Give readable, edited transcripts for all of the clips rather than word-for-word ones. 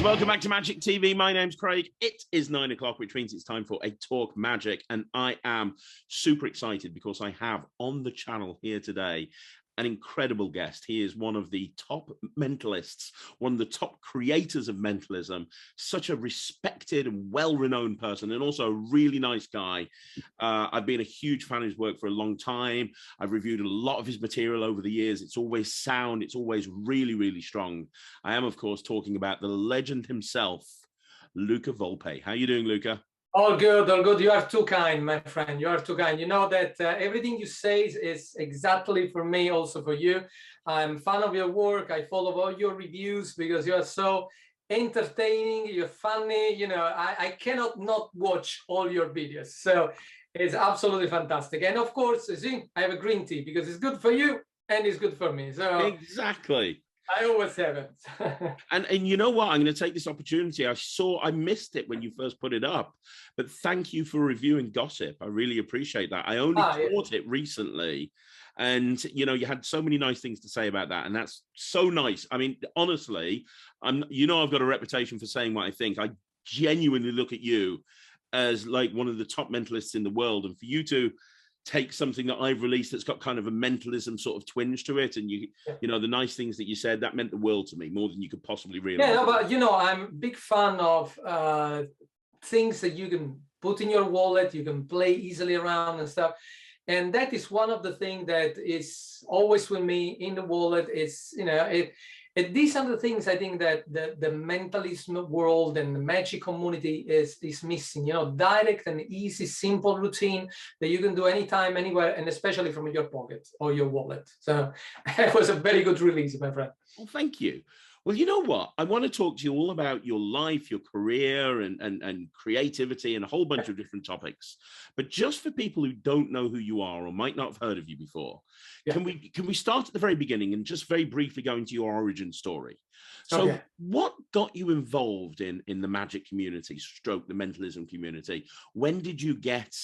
friends, welcome back to Magic TV. My name's Craig. It is 9 o'clock, which means it's time for a Talk Magic, and I am super excited because I have on the channel here today an incredible guest. He is one of the top mentalists, one of the top creators of mentalism, such a respected and well-renowned person, and also a really nice guy. I've been a huge fan of his work for a long time. I've reviewed a lot of his material over the years. It's always sound. It's always really, really strong. I am, of course, talking about the legend himself, Luca Volpe. How are you doing, Luca? All good, all good. You are too kind, my friend. You are too kind. You know that everything you say is exactly for me, also for you. I'm a fan of your work. I follow all your reviews because you are so entertaining. You're funny. You know, I cannot not watch all your videos. So it's absolutely fantastic. And of course, see, I have a green tea because it's good for you and it's good for me. So exactly. I always have it. and you know what? I'm going to take this opportunity. I missed it when you first put it up, but thank you for reviewing Gossip. I really appreciate that. I only caught it recently, and you know, you had so many nice things to say about that, and that's so nice. I mean, honestly, you know, I've got a reputation for saying what I think. I genuinely look at you as like one of the top mentalists in the world, and for you to take something that I've released that's got kind of a mentalism sort of twinge to it, and you know, the nice things that you said, that meant the world to me, more than you could possibly realize. Yeah, no, but you know, I'm a big fan of things that you can put in your wallet, you can play easily around and stuff. And that is one of the things that is always with me in the wallet. It's, you know, these are the things I think that the mentalism world and the magic community is missing. You know, direct and easy, simple routine that you can do anytime, anywhere, and especially from your pocket or your wallet. So it was a very good release, my friend. Well, thank you. Well, you know what? I want to talk to you all about your life, your career, and creativity, and a whole bunch of different topics. But just for people who don't know who you are or might not have heard of you before, can we start at the very beginning and just very briefly go into your origin story? So what got you involved in the magic community, stroke the mentalism community? When did you get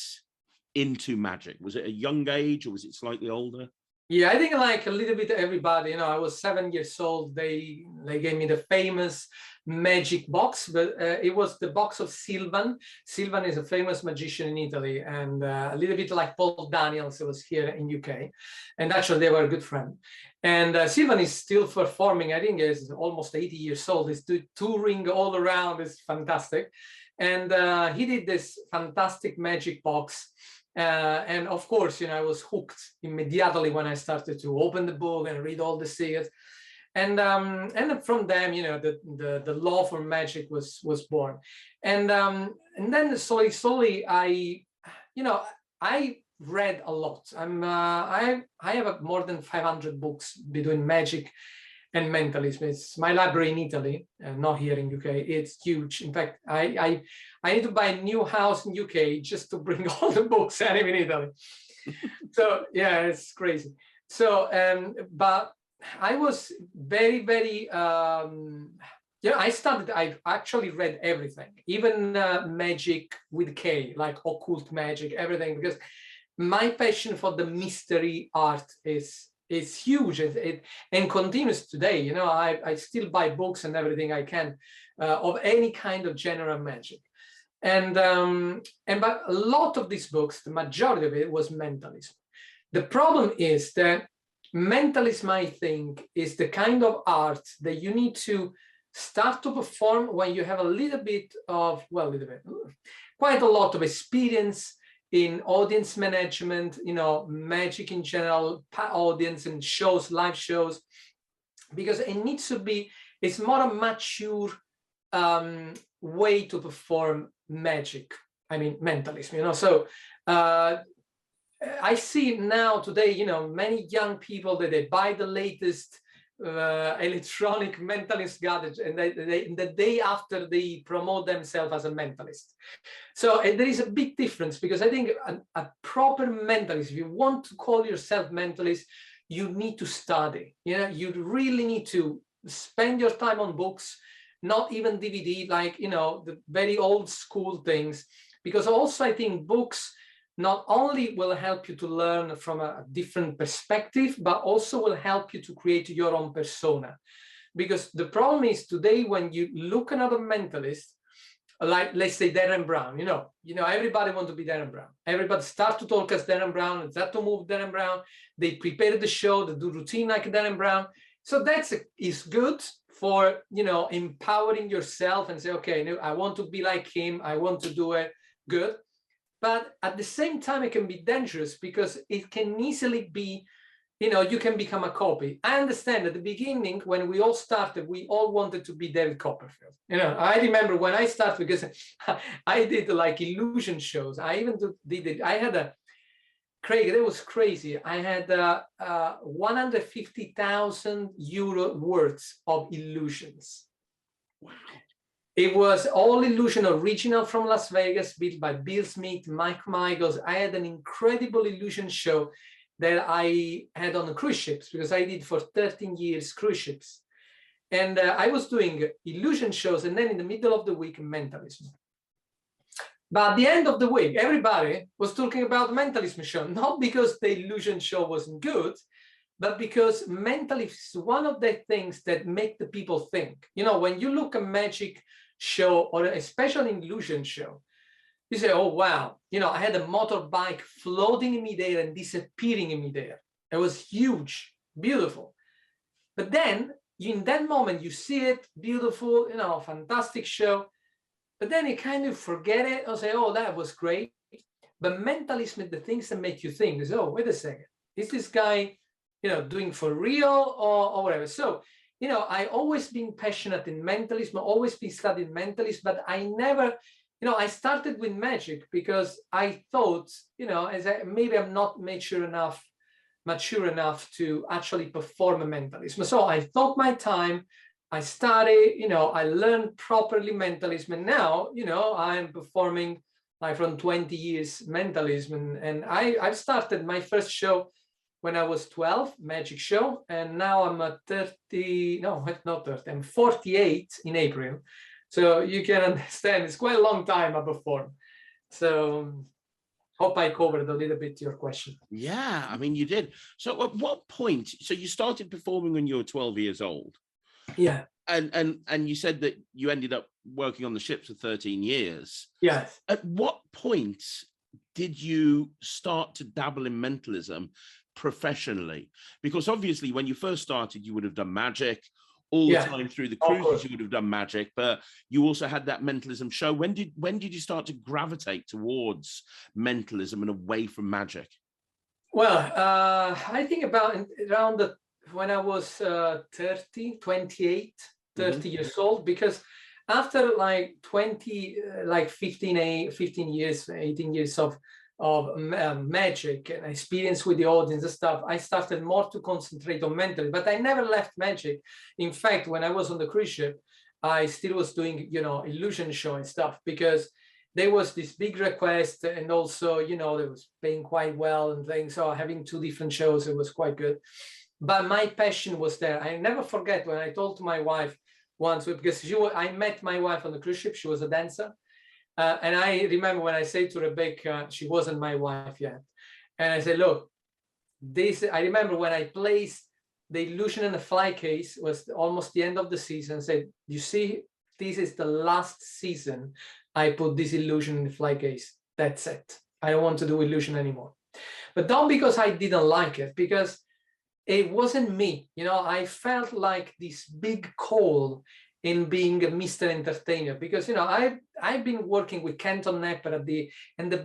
into magic? Was it a young age or was it slightly older? Yeah, I think like a little bit everybody. You know, I was 7 years old. They gave me the famous magic box, but it was the box of Sylvan. Sylvan is a famous magician in Italy, and a little bit like Paul Daniels, who was here in UK. And actually, they were a good friend. And Sylvan is still performing. I think he's almost 80 years old. He's touring all around. It's fantastic. And he did this fantastic magic box. And of course, you know, I was hooked immediately when I started to open the book and read all the secrets. And from them, you know, the love for magic was born. And then slowly, I read a lot. I have more than 500 books between magic and mentalism. It's my library in Italy, and not here in UK. It's huge. In fact, I need to buy a new house in UK just to bring all the books I have in Italy. So yeah, it's crazy. So but I was very, very I've actually read everything, even magic with K, like occult magic, everything, because my passion for the mystery art is huge, and continues today. You know, I still buy books and everything I can of any kind of general magic, and but a lot of these books, the majority of it was mentalism. The problem is that mentalism, I think, is the kind of art that you need to start to perform when you have a little bit of, quite a lot of experience in audience management, you know, magic in general, audience and shows, live shows, because it needs to be, it's more a mature way to perform magic. I mean, mentalism, you know. So I see now today, you know, many young people that they buy the latest electronic mentalist gadget, and the day after they promote themselves as a mentalist. So there is a big difference, because I think a proper mentalist, if you want to call yourself mentalist, you need to study. You know, you really need to spend your time on books, not even DVD, like, you know, the very old school things, because also I think books not only will help you to learn from a different perspective, but also will help you to create your own persona. because the problem is today when you look another mentalist, like let's say Darren Brown, everybody wants to be Darren Brown. Everybody start to talk as Darren Brown, start to move Darren Brown. They prepare the show, they do routine like Darren Brown. So is good for, empowering yourself and say, okay, I want to be like him. I want to do it good. But at the same time, it can be dangerous because it can easily be, you can become a copy. I understand at the beginning, when we all started, we all wanted to be David Copperfield. I remember when I started, because I did like illusion shows. I even did it. I had Craig, that was crazy. I had 150,000 euro worth of illusions. Wow. It was all illusion, original from Las Vegas, built by Bill Smith, Mike Michaels. I had an incredible illusion show that I had on the cruise ships, because I did for 13 years cruise ships. And I was doing illusion shows, and then in the middle of the week, mentalism. But at the end of the week, everybody was talking about the mentalism show, not because the illusion show wasn't good, but because mentalism is one of the things that make the people think. When you look at magic show, or especially an illusion show, you say, oh, wow, I had a motorbike floating in midair and disappearing in midair. It was huge, beautiful. But then in that moment, you see it, beautiful, fantastic show. But then you kind of forget it or say, oh, that was great. But mentalism is the things that make you think, is, oh, wait a second, is this guy, doing for real or whatever? So, I always been passionate in mentalism, always been studying mentalism, but I never, I started with magic because I thought, maybe I'm not mature enough to actually perform a mentalism. So I took my time, I studied, I learned properly mentalism, and now, I'm performing like from 20 years mentalism, and I started my first show when I was 12, magic show, and now I'm at 30, no, not 30, I'm 48 in April. So you can understand, it's quite a long time I perform. So hope I covered a little bit your question. Yeah, I mean, you did. So at what point, so you started performing when you were 12 years old? Yeah. And you said that you ended up working on the ships for 13 years. Yes. At what point did you start to dabble in mentalism professionally? Because obviously when you first started, you would have done magic all the time through the cruises. You would have done magic, but you also had that mentalism show. When did you start to gravitate towards mentalism and away from magic? Well, I think about around when I was 30 years old, because after like 15 years, 18 years of magic and experience with the audience and stuff, I started more to concentrate on mentalism, but I never left magic. In fact, when I was on the cruise ship, I still was doing, illusion show and stuff, because there was this big request, and also, they was paying quite well and things. So having two different shows, it was quite good. But my passion was there. I never forget when I told my wife once, because I met my wife on the cruise ship. She was a dancer. And I remember when I said to Rebecca, she wasn't my wife yet. And I said, look, I remember when I placed the illusion in the fly case, was almost the end of the season. I said, you see, this is the last season I put this illusion in the fly case. That's it. I don't want to do illusion anymore. But not because I didn't like it, because it wasn't me. I felt like this big call in being a Mr. Entertainer, because I've been working with Kenton Nepper at the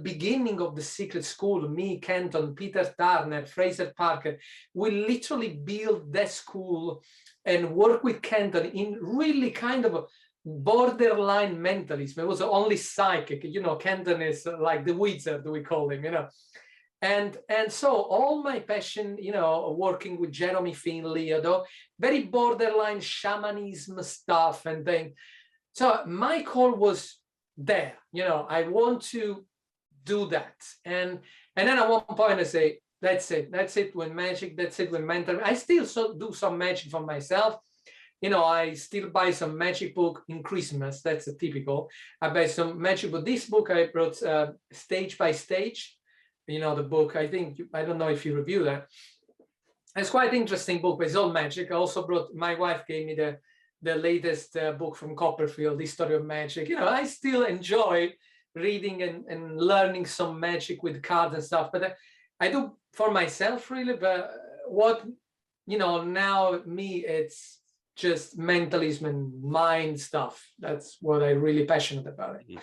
beginning of the Secret School. Me, Kenton, Peter Turner, Fraser Parker, we literally built that school and work with Kenton in really kind of a borderline mentalism. It was only psychic. Kenton is like the wizard, we call him. And so all my passion, working with Jeremy Finley, very borderline shamanism stuff and thing. So my call was there, I want to do that. And then at one point I say, that's it with magic, that's it with mental. I still do some magic for myself. I still buy some magic book in Christmas. That's a typical. I buy some magic book. This book I brought Stage by Stage. The book, I don't know if you review that. It's quite interesting book, but it's all magic. I also brought, my wife gave me the latest book from Copperfield, History of Magic. You know, I still enjoy reading and learning some magic with cards and stuff, but I do for myself really. But what, you know, now me, it's just mentalism and mind stuff. That's what I'm really passionate about it.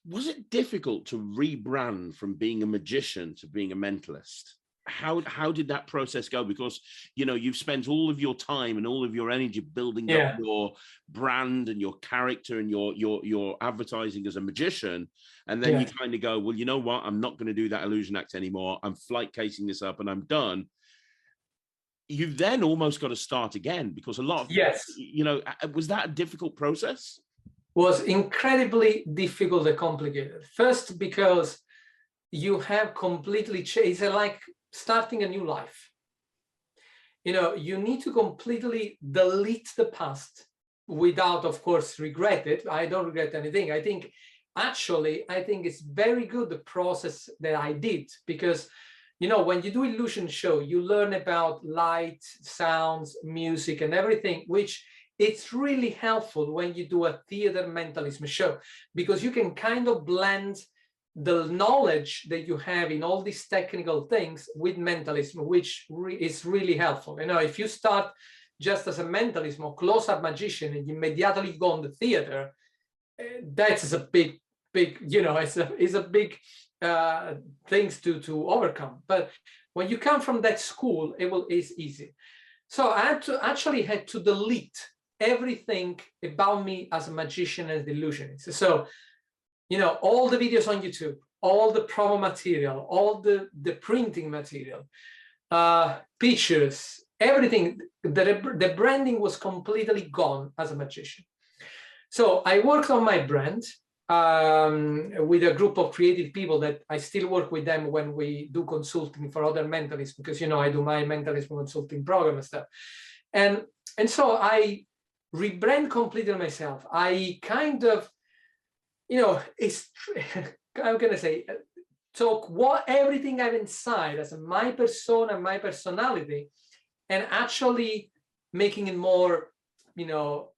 Was it difficult to rebrand from being a magician to being a mentalist? How did that process go? Because, you know, you've spent all of your time and all of your energy building up your brand and your character and your advertising as a magician, and then you kind of go, well, you know what, I'm not going to do that illusion act anymore. I'm flight casing this up and I'm done. You've then almost got to start again, because a lot of, you know, was that a difficult process? Was incredibly difficult and complicated. First, because you have completely changed. It's like starting a new life. You know, you need to completely delete the past without, of course, regret it. I don't regret anything. I think, actually, I think it's very good, the process that I did, because, you know, when you do illusion show, you learn about light, sounds, music, and everything, which it's really helpful when you do a theater mentalism show, because you can kind of blend the knowledge that you have in all these technical things with mentalism, which is really helpful. You know, if you start just as a mentalist or close-up magician and you immediately go on the theater, that's a big, you know, it's a big things to overcome. But when you come from that school, it's easy. So I actually had to delete everything about me as a magician and illusionist. So, you know, all the videos on YouTube, all the promo material, all the printing material, pictures, everything, the branding was completely gone as a magician. So I worked on my brand with a group of creative people that I still work with them when we do consulting for other mentalists, because, you know, I do my mentalism consulting program and stuff. And so I rebrand completely myself. I kind of, you know, I'm gonna say, talk everything I have inside as my persona, my personality, and actually making it more, you know,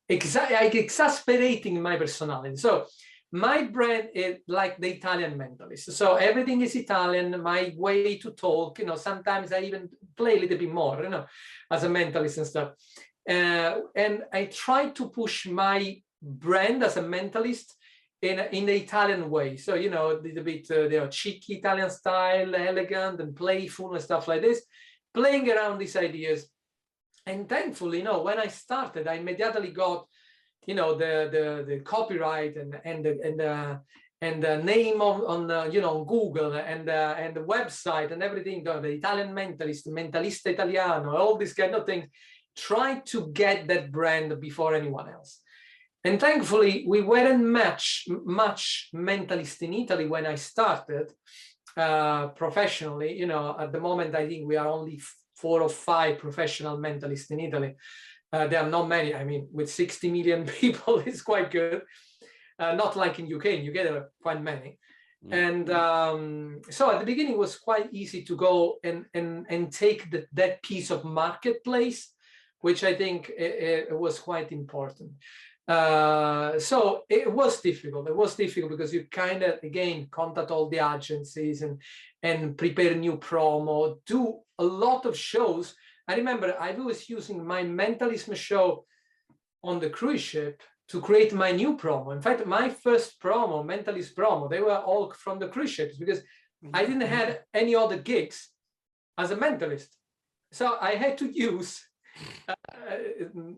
exasperating my personality. So my brand is like the Italian mentalist. So everything is Italian, my way to talk, you know, sometimes I even play a little bit more, you know, as a mentalist and stuff. And I try to push my brand as a mentalist in the Italian way. So, you know, a little bit, you know, cheeky Italian style, elegant and playful and stuff like this, playing around these ideas. And thankfully, you know, when I started, I immediately got, you know, the copyright and the name on you know, on Google and the website and everything, the Italian mentalist, mentalista italiano, all these kind of things. Try to get that brand before anyone else. And thankfully, we weren't much mentalist in Italy when I started professionally. You know, at the moment, I think we are only 4 or 5 professional mentalists in Italy. There are not many. I mean, with 60 million people, it's quite good. Not like in UK. In UK, there are quite many. And so at the beginning, it was quite easy to go and take that piece of marketplace, which I think it was quite important. So it was difficult. It was difficult because you kind of, again, contact all the agencies and prepare a new promo, do a lot of shows. I remember I was using my mentalism show on the cruise ship to create my new promo. In fact, my first promo, mentalist promo, they were all from the cruise ships, because I didn't have any other gigs as a mentalist. So I had to use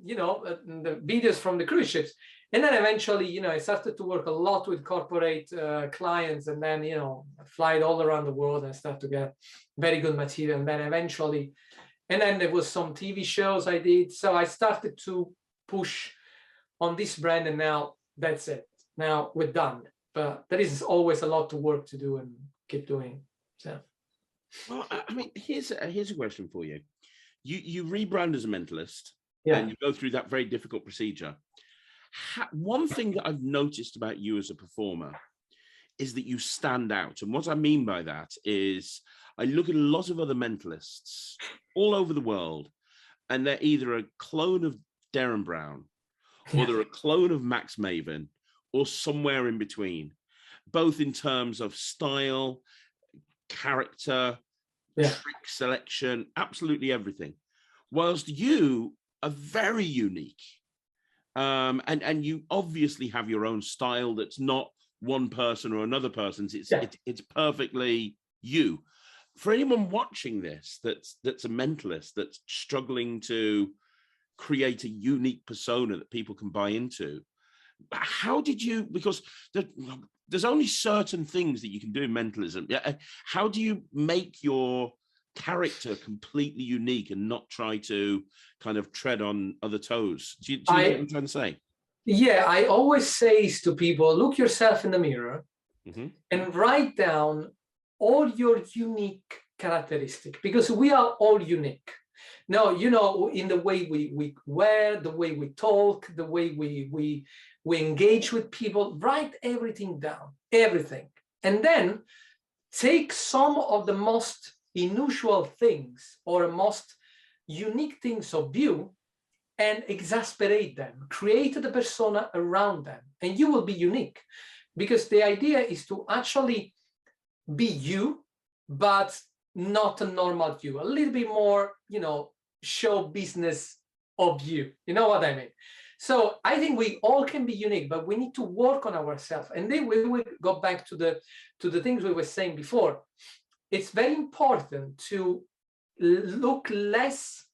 you know, the videos from the cruise ships. And then eventually, you know, I started to work a lot with corporate clients, and then, you know, fly all around the world and stuff to get very good material. And then eventually, and then there was some TV shows I did. So I started to push on this brand, and now that's it. Now we're done. But there is always a lot of work to do and keep doing. So, well, I mean, here's a question for you. You rebrand as a mentalist, and you go through that very difficult procedure. One thing that I've noticed about you as a performer is that you stand out. And what I mean by that is I look at a lot of other mentalists all over the world, and they're either a clone of Darren Brown, or they're a clone of Max Maven, or somewhere in between, both in terms of style, character, trick selection, absolutely everything. Whilst you are very unique. And you obviously have your own style that's not one person or another person's. It's perfectly you. For anyone watching this that's a mentalist, that's struggling to create a unique persona that people can buy into, how did you, because there's only certain things that you can do in mentalism. How do you make your character completely unique and not try to kind of tread on other toes? Do you know what I'm trying to say? Yeah, I always say to people, look yourself in the mirror and write down all your unique characteristics, because we are all unique. Now, you know, in the way we wear, the way we talk, the way we engage with people, write everything down, everything. And then take some of the most unusual things or most unique things of you and exasperate them, create the persona around them, and you will be unique. Because the idea is to actually be you, but not a normal you, a little bit more, you know, show business of you. You know what I mean? So I think we all can be unique, but we need to work on ourselves. And then we will go back to the things we were saying before. It's very important to look less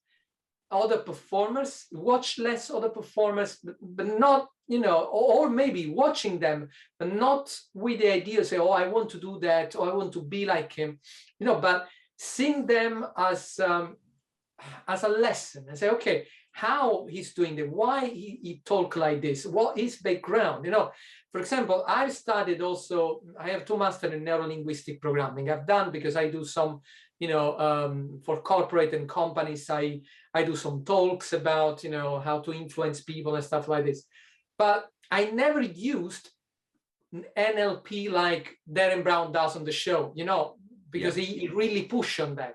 other performers, watch less other performers, but not, you know, or maybe watching them, but not with the idea, say, oh, I want to do that, or I want to be like him, you know, but seeing them as a lesson and say, okay, how he's doing it, why he talk like this, what is background, you know. For example, I've studied also, I have 2 masters in neuro-linguistic programming. I've done, because I do some, you know, for corporate and companies, I do some talks about, you know, how to influence people and stuff like this. But I never used NLP like Darren Brown does on the show, you know, because he really pushed on that.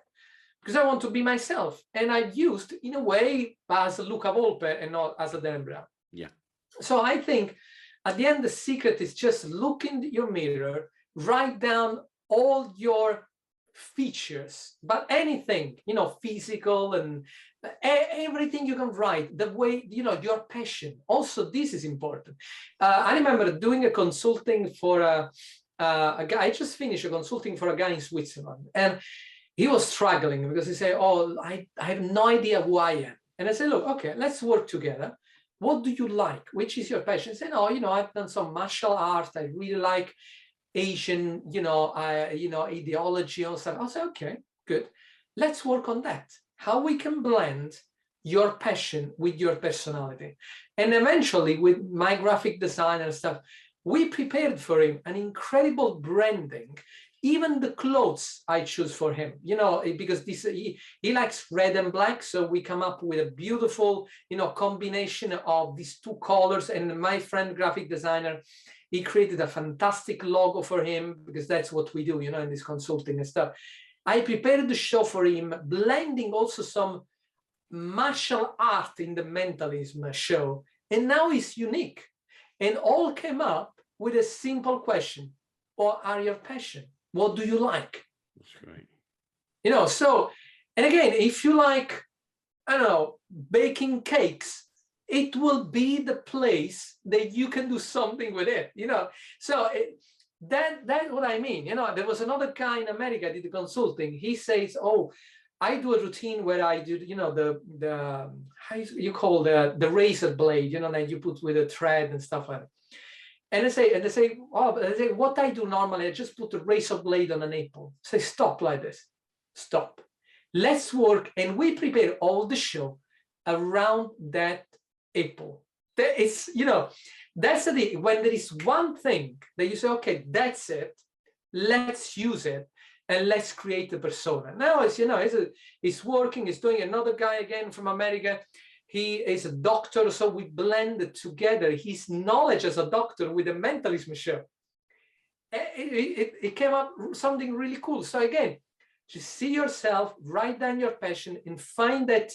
Because I want to be myself. And I used, in a way, as a Luca Volpe and not as a Darren Brown. Yeah. So I think at the end, the secret is just look in your mirror, write down all your features, but anything, you know, physical and everything you can write, the way, you know, your passion. Also, this is important. I remember doing a consulting for a guy. I just finished a consulting for a guy in Switzerland, and he was struggling because he said, oh, I have no idea who I am. And I said, look, okay, let's work together. What do you like? Which is your passion? He said, oh, you know, I've done some martial arts. I really like Asian, you know, ideology and stuff. I said, okay, good. Let's work on that. How we can blend your passion with your personality. And eventually, with my graphic design and stuff, we prepared for him an incredible branding. Even the clothes I choose for him, you know, because this he likes red and black, so we come up with a beautiful, you know, combination of these 2 colors. And my friend, graphic designer, he created a fantastic logo for him, because that's what we do, you know, in this consulting and stuff. I prepared the show for him, blending also some martial art in the mentalism show, and now it's unique. And all came up with a simple question: what are your passion? What do you like? That's great. You know, so, and again, if you like, I don't know, baking cakes, it will be the place that you can do something with it, you know. So that's what I mean. You know, there was another guy in America did the consulting. He says, oh, I do a routine where I do, you know, the how you call the razor blade, you know, that you put with a thread and stuff like that. And they say, oh, what I do normally, I just put a razor blade on an apple. Say, stop like this. Stop. Let's work. And we prepare all the show around that apple. It's, you know, that's the thing. When there is one thing that you say, okay, that's it, let's use it, and let's create a persona. Now it's, you know, it's working. It's doing. Another guy again from America. He is a doctor, so we blended together his knowledge as a doctor with the mentalism show. it came up something really cool. So again, just see yourself, write down your passion, and find that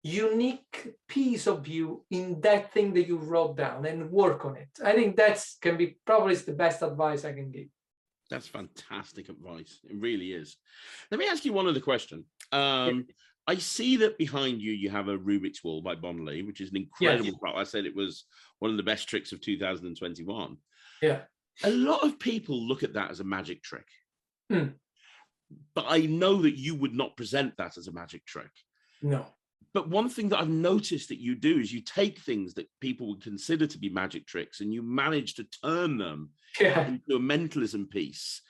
unique piece of you in that thing that you wrote down and work on it. I think that's can be probably the best advice I can give. That's fantastic advice. It really is. Let me ask you one other question. I see that behind you, you have a Rubik's Wall by Bonley, which is an incredible product. I said it was one of the best tricks of 2021. Yeah. A lot of people look at that as a magic trick. But I know that you would not present that as a magic trick. No. But one thing that I've noticed that you do is you take things that people would consider to be magic tricks and you manage to turn them into a mentalism piece,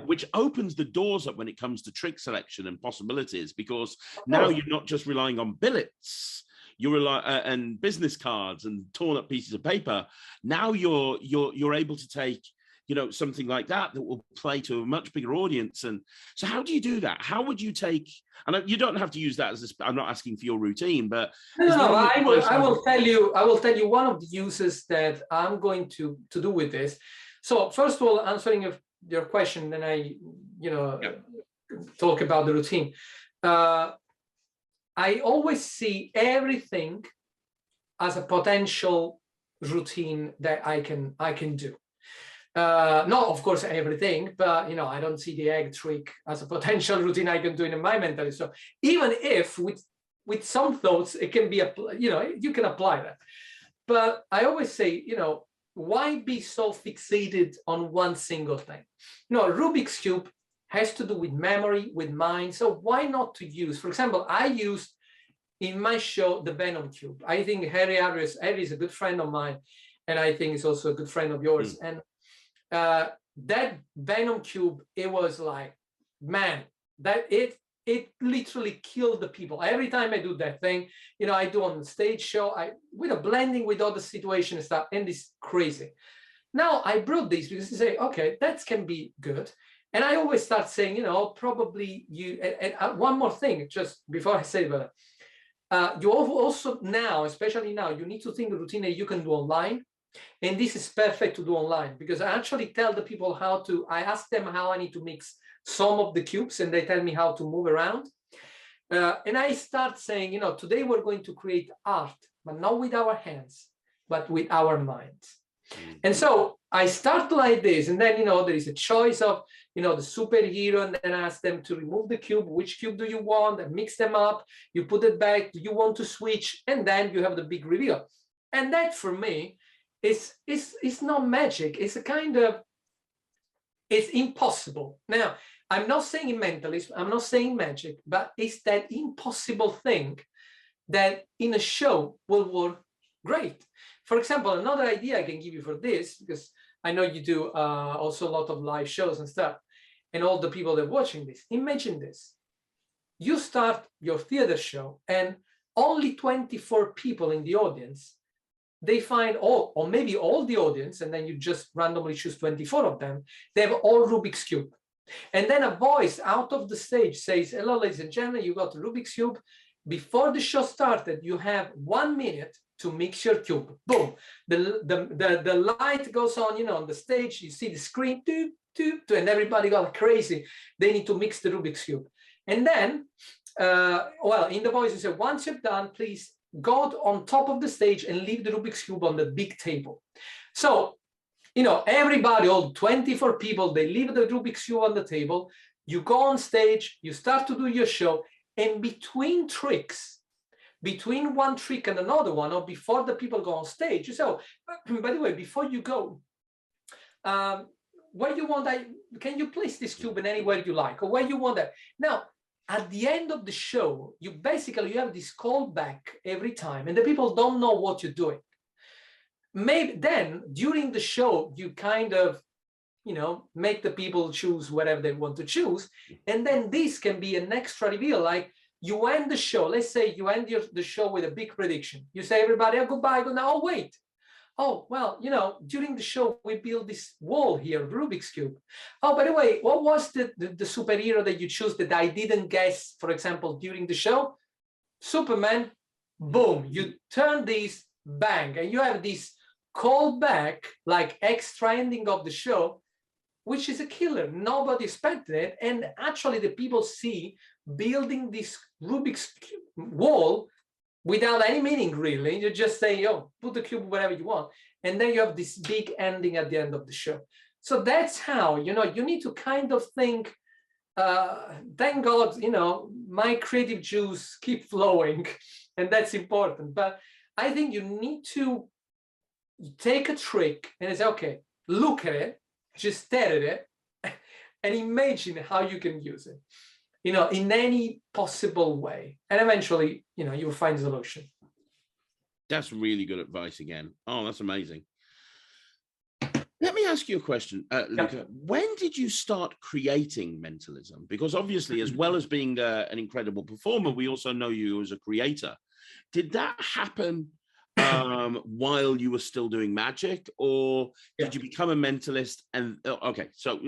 which opens the doors up when it comes to trick selection and possibilities, because now you're not just relying on billets, you're and business cards and torn up pieces of paper. Now you're able to take, you know, something like that will play to a much bigger audience. And so how do you do that? How would you take, and you don't have to use that as I'm not asking for your routine, but I will tell you one of the uses that I'm going to do with this. So first of all, answering your question, then I talk about the routine. I always see everything as a potential routine that I can do. Not of course everything, but you know, I don't see the egg trick as a potential routine I can do in my mentalist. So even if with some thoughts it can be, you know, you can apply that. But I always say, you know, why be so fixated on one single thing? No, Rubik's Cube has to do with memory, with mind. So why not to use, for example, I used in my show the Venom Cube. I think Harry is a good friend of mine, and I think he's also a good friend of yours. And that Venom Cube, it was like, man, that it literally killed the people. Every time I do that thing, you know, I do on the stage show, with a blending with all the situation and stuff, and it's crazy. Now I brought this because you say, okay, that can be good. And I always start saying, you know, probably you, and one more thing, just before I say that, you also now, especially now, you need to think a routine that you can do online. And this is perfect to do online, because I actually tell the people I ask them how I need to mix some of the cubes, and they tell me how to move around. And I start saying, you know, today we're going to create art, but not with our hands, but with our minds. And so I start like this, and then, you know, there is a choice of, you know, the superhero, and then I ask them to remove the cube. Which cube do you want? And mix them up. You put it back. Do you want to switch? And then you have the big reveal. And that for me, it's not magic. It's a kind of, it's impossible. Now, I'm not saying in mentalism, I'm not saying magic, but it's that impossible thing that in a show will work great. For example, another idea I can give you for this, because I know you do also a lot of live shows and stuff, and all the people that are watching this, imagine this. You start your theater show and only 24 people in the audience, they find all, or maybe all the audience, and then you just randomly choose 24 of them, they have all Rubik's Cube. And then a voice out of the stage says, hello, ladies and gentlemen, you got the Rubik's Cube. Before the show started, you have 1 minute to mix your cube. Boom. The light goes on, you know, on the stage, you see the screen, doop, doop, doop, and everybody got crazy. They need to mix the Rubik's Cube. And then, well, in the voice, you say, once you're done, please go on top of the stage and leave the Rubik's Cube on the big table. So, you know, everybody, all 24 people, they leave the Rubik's Cube on the table. You go on stage, you start to do your show, and between tricks, between one trick and another one, or before the people go on stage, you say, oh, by the way, before you go, where you want that, can you place this cube in anywhere you like, or where you want that? Now, at the end of the show, you have this callback every time, and the people don't know what you're doing. Maybe then during the show, you kind of, you know, make the people choose whatever they want to choose. And then this can be an extra reveal, like you end the show. Let's say you end the show with a big prediction. You say, everybody, oh, goodbye, good now. Oh, wait. Oh, well, you know, during the show, we built this wall here, Rubik's Cube. Oh, by the way, what was the superhero that you chose that I didn't guess, for example, during the show? Superman. Boom. You turn this, bang, and you have this callback, like extra ending of the show, which is a killer. Nobody expected it. And actually the people see building this Rubik's wall without any meaning, really. You just say, oh, put the cube wherever you want. And then you have this big ending at the end of the show. So that's how, you know, you need to kind of think, thank God, you know, my creative juice keep flowing, and that's important. But I think you need to take a trick and say, okay, look at it, just stare at it, and imagine how you can use it, you know, in any possible way. And eventually, you know, you'll find a solution. That's really good advice again. Oh, that's amazing. Let me ask you a question, Luca. Yeah. When did you start creating Mentalism? Because obviously, as well as being an incredible performer, we also know you as a creator. Did that happen while you were still doing magic, or did you become a mentalist? And okay, so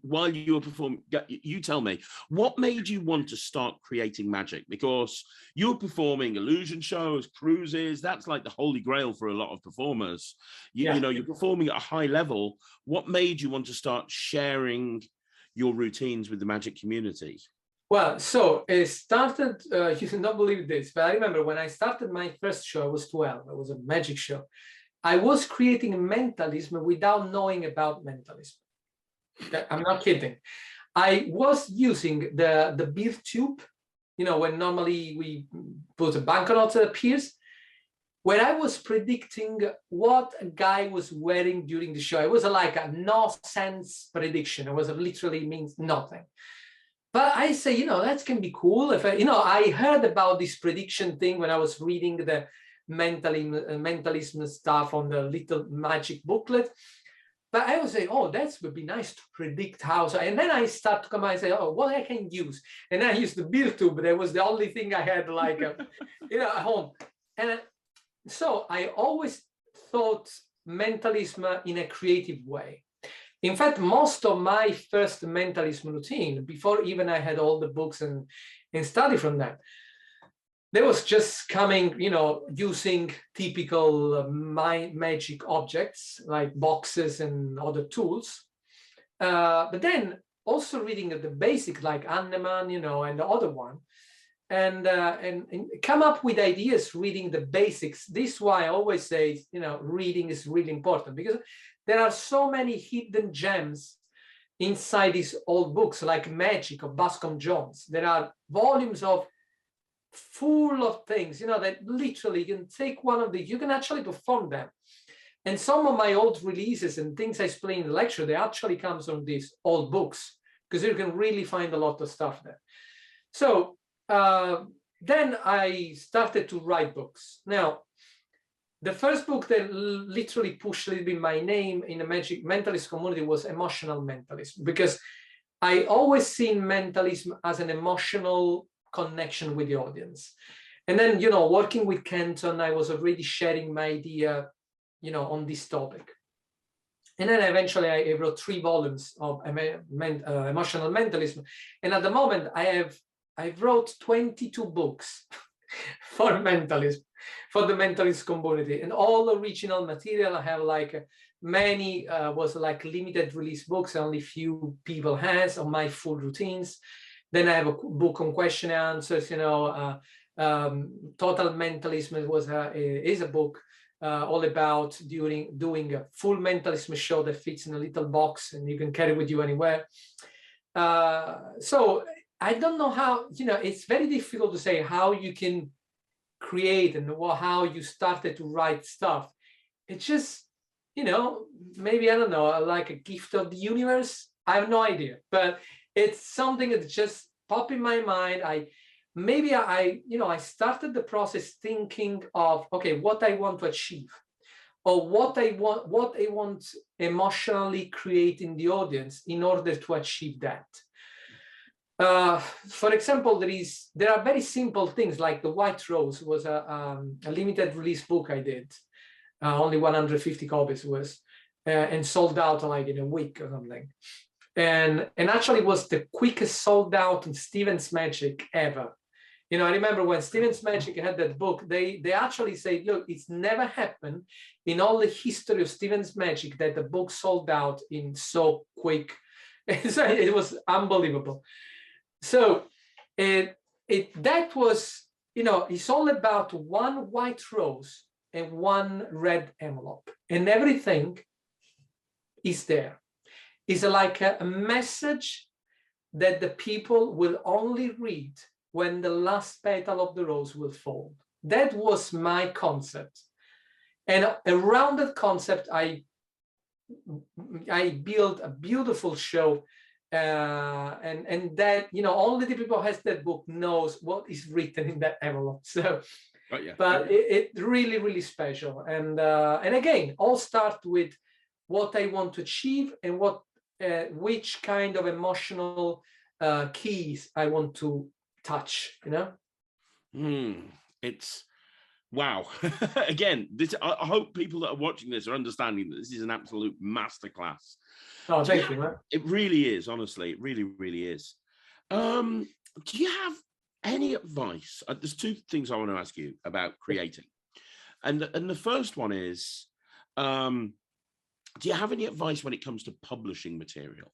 while you were performing, you tell me, what made you want to start creating magic? Because you're performing illusion shows, cruises, that's like the holy grail for a lot of performers. You know, you're performing at a high level. What made you want to start sharing your routines with the magic community? Well, so it started, you cannot believe this, but I remember when I started my first show, I was 12, it was a magic show. I was creating mentalism without knowing about mentalism. I'm not kidding. I was using the beer tube, you know, when normally we put a banknote that appears, where I was predicting what a guy was wearing during the show. It was like a no-sense prediction. It was literally means nothing. But I say, you know, that can be cool. If you know, I heard about this prediction thing when I was reading the mentalism stuff on the little magic booklet. But I was saying, oh, that would be nice to predict how. So, and then I start to come and say, oh, what I can use. And then I used the beer tube. That was the only thing I had, like, you know, at home. And so I always thought mentalism in a creative way. In fact, most of my first mentalism routine, before even I had all the books and study from them, there was just coming, you know, using typical magic objects like boxes and other tools. But then also reading the basic like Anneman, you know, and the other one, and come up with ideas reading the basics. This is why I always say, you know, reading is really important, because there are so many hidden gems inside these old books, like Magic of Bascom Jones. There are volumes of full of things, you know, that literally you can take one of these, you can actually perform them. And some of my old releases and things I explain in the lecture, they actually comes from these old books, because you can really find a lot of stuff there. So then I started to write books. Now, the first book that literally pushed a little bit my name in the magic mentalist community was Emotional Mentalism, because I always seen mentalism as an emotional connection with the audience. And then, you know, working with Kenton, I was already sharing my idea, you know, on this topic. And then eventually I wrote 3 volumes of Emotional Mentalism. And at the moment I wrote 22 books for mentalism, for the mentalist community, and all original material. I have like many was like limited release books, only few people has on my full routines. Then I have a book on question and answers, you know, Total Mentalism is a book all about doing a full mentalism show that fits in a little box and you can carry with you anywhere. So I don't know how, you know, it's very difficult to say how you can create and how you started to write stuff. It's just, you know, maybe, I don't know, like a gift of the universe. I have no idea, but it's something that just popped in my mind. I started the process thinking of, okay, what I want to achieve, or what I want emotionally create in the audience in order to achieve that. For example, there are very simple things like The White Rose was a limited release book I did. Only 150 copies was, and sold out like in a week or something. And actually was the quickest sold out in Steven's Magic ever. You know, I remember when Stevens Magic had that book, they actually say, look, it's never happened in all the history of Stevens Magic that the book sold out in so quick. It was unbelievable. So that was, you know, it's all about one white rose and one red envelope, and everything is there. It's like a message that the people will only read when the last petal of the rose will fall. That was my concept. And around that concept, I built a beautiful show. And that, you know, only the people who has that book knows what is written in that envelope. So, but it really, really special. And again, all start with what I want to achieve and what which kind of emotional keys I want to touch, you know. It's wow. Again, this, I hope people that are watching this are understanding that this is an absolute masterclass. Oh, thank you, man. It really is, honestly. It really, really is. Do you have any advice? There's two things I want to ask you about creating. And the first one is, do you have any advice when it comes to publishing material?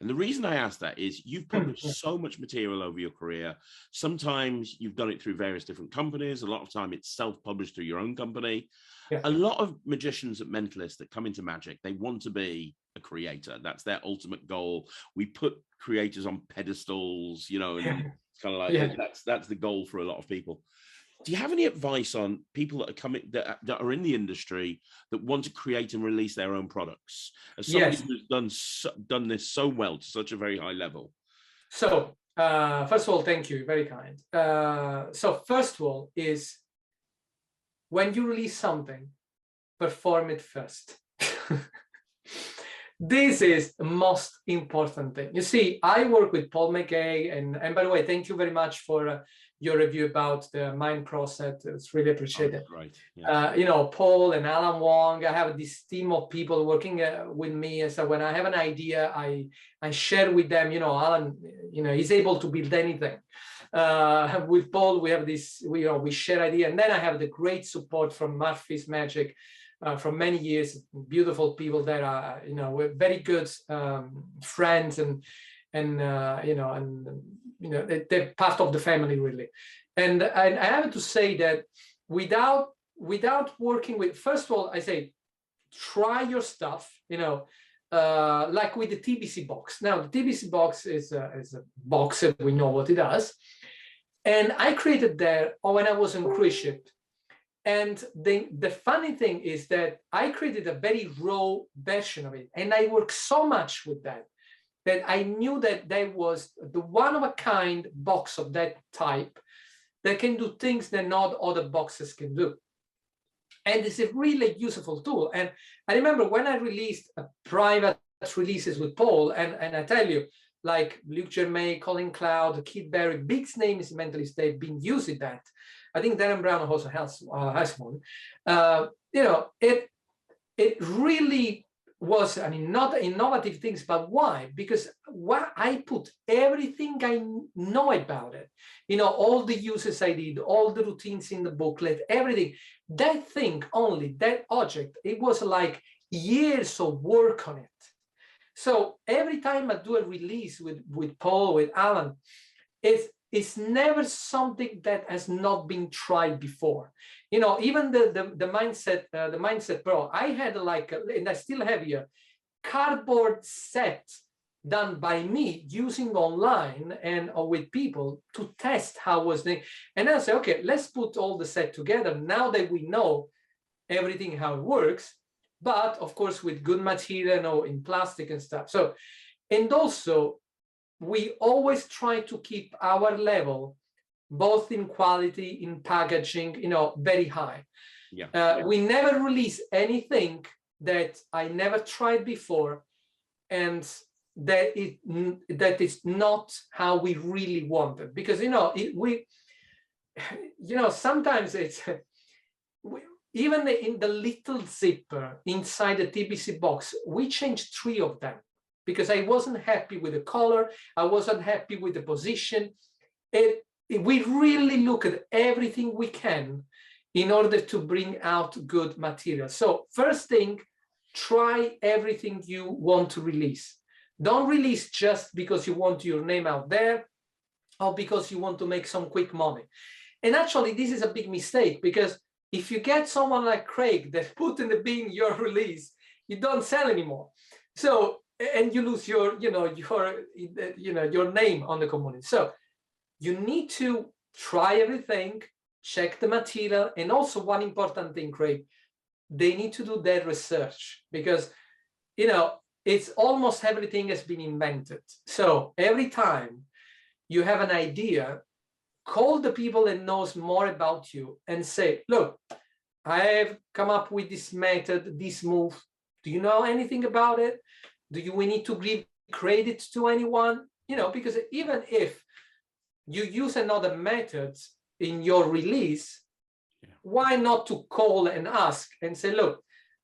And the reason I ask that is you've published so much material over your career. Sometimes you've done it through various different companies. A lot of time it's self-published through your own company. Yeah. A lot of magicians and mentalists that come into magic, they want to be a creator. That's their ultimate goal. We put creators on pedestals, you know, and it's kind of like that's the goal for a lot of people. Do you have any advice on people that are coming that are in the industry that want to create and release their own products? As somebody who's done this so well to such a very high level. So first of all, thank you, very kind. So first of all is when you release something, perform it first. This is the most important thing. You see, I work with Paul McKay, and by the way, thank you very much for your review about the mind process. It's really appreciated. Right. Yeah. You know, Paul and Alan Wong, I have this team of people working with me. And so when I have an idea, I share with them. You know, Alan, you know, he's able to build anything. With Paul, we have this, we share idea. And then I have the great support from Murphy's Magic. For many years, beautiful people that are, you know, we're very good friends, and they're part of the family, really. And I have to say that without working with, first of all, I say, try your stuff, you know, like with the TBC box. Now, the TBC box is a box that we know what it does. And I created that when I was in cruise ship. And the funny thing is that I created a very raw version of it. And I worked so much with that I knew that there was the one-of-a-kind box of that type that can do things that not other boxes can do. And it's a really useful tool. And I remember when I released a private releases with Paul, and I tell you, like Luke Germain, Colin Cloud, Keith Berry, big names in mentalists, they've been using that. I think Darren Brown also has one. You know, it really was, I mean, not innovative things, but why? Because I put everything I know about it, you know, all the uses I did, all the routines in the booklet, everything. That thing only, that object, it was like years of work on it. So every time I do a release with Paul, with Alan, it's never something that has not been tried before. You know, even the Mindset Pro, I had like, and I still have here, cardboard set done by me using online and or with people to test how was the, and I say, okay, let's put all the set together now that we know everything how it works, but of course with good material, you know, in plastic and stuff. So, and also we always try to keep our level, both in quality, in packaging, you know, very high. We never release anything that I never tried before, and that is not how we really want it. Because, you know, sometimes it's, even in the little zipper inside the TBC box, we changed 3 of them because I wasn't happy with the color. I wasn't happy with the position. we really look at everything we can in order to bring out good material. So first thing, try everything you want to release. Don't release just because you want your name out there or because you want to make some quick money. And actually, this is a big mistake, because if you get someone like Craig that put in the bin your release, you don't sell anymore. So, and you lose your, your name on the community. So you need to try everything, check the material, and also one important thing, Craig, they need to do their research, because, it's almost everything has been invented. So every time you have an idea, call the people that knows more about you and say, look, I have come up with this method, this move. Do you know anything about it? We need to give credit to anyone? Because even if you use another method in your release, why not to call and ask and say, look,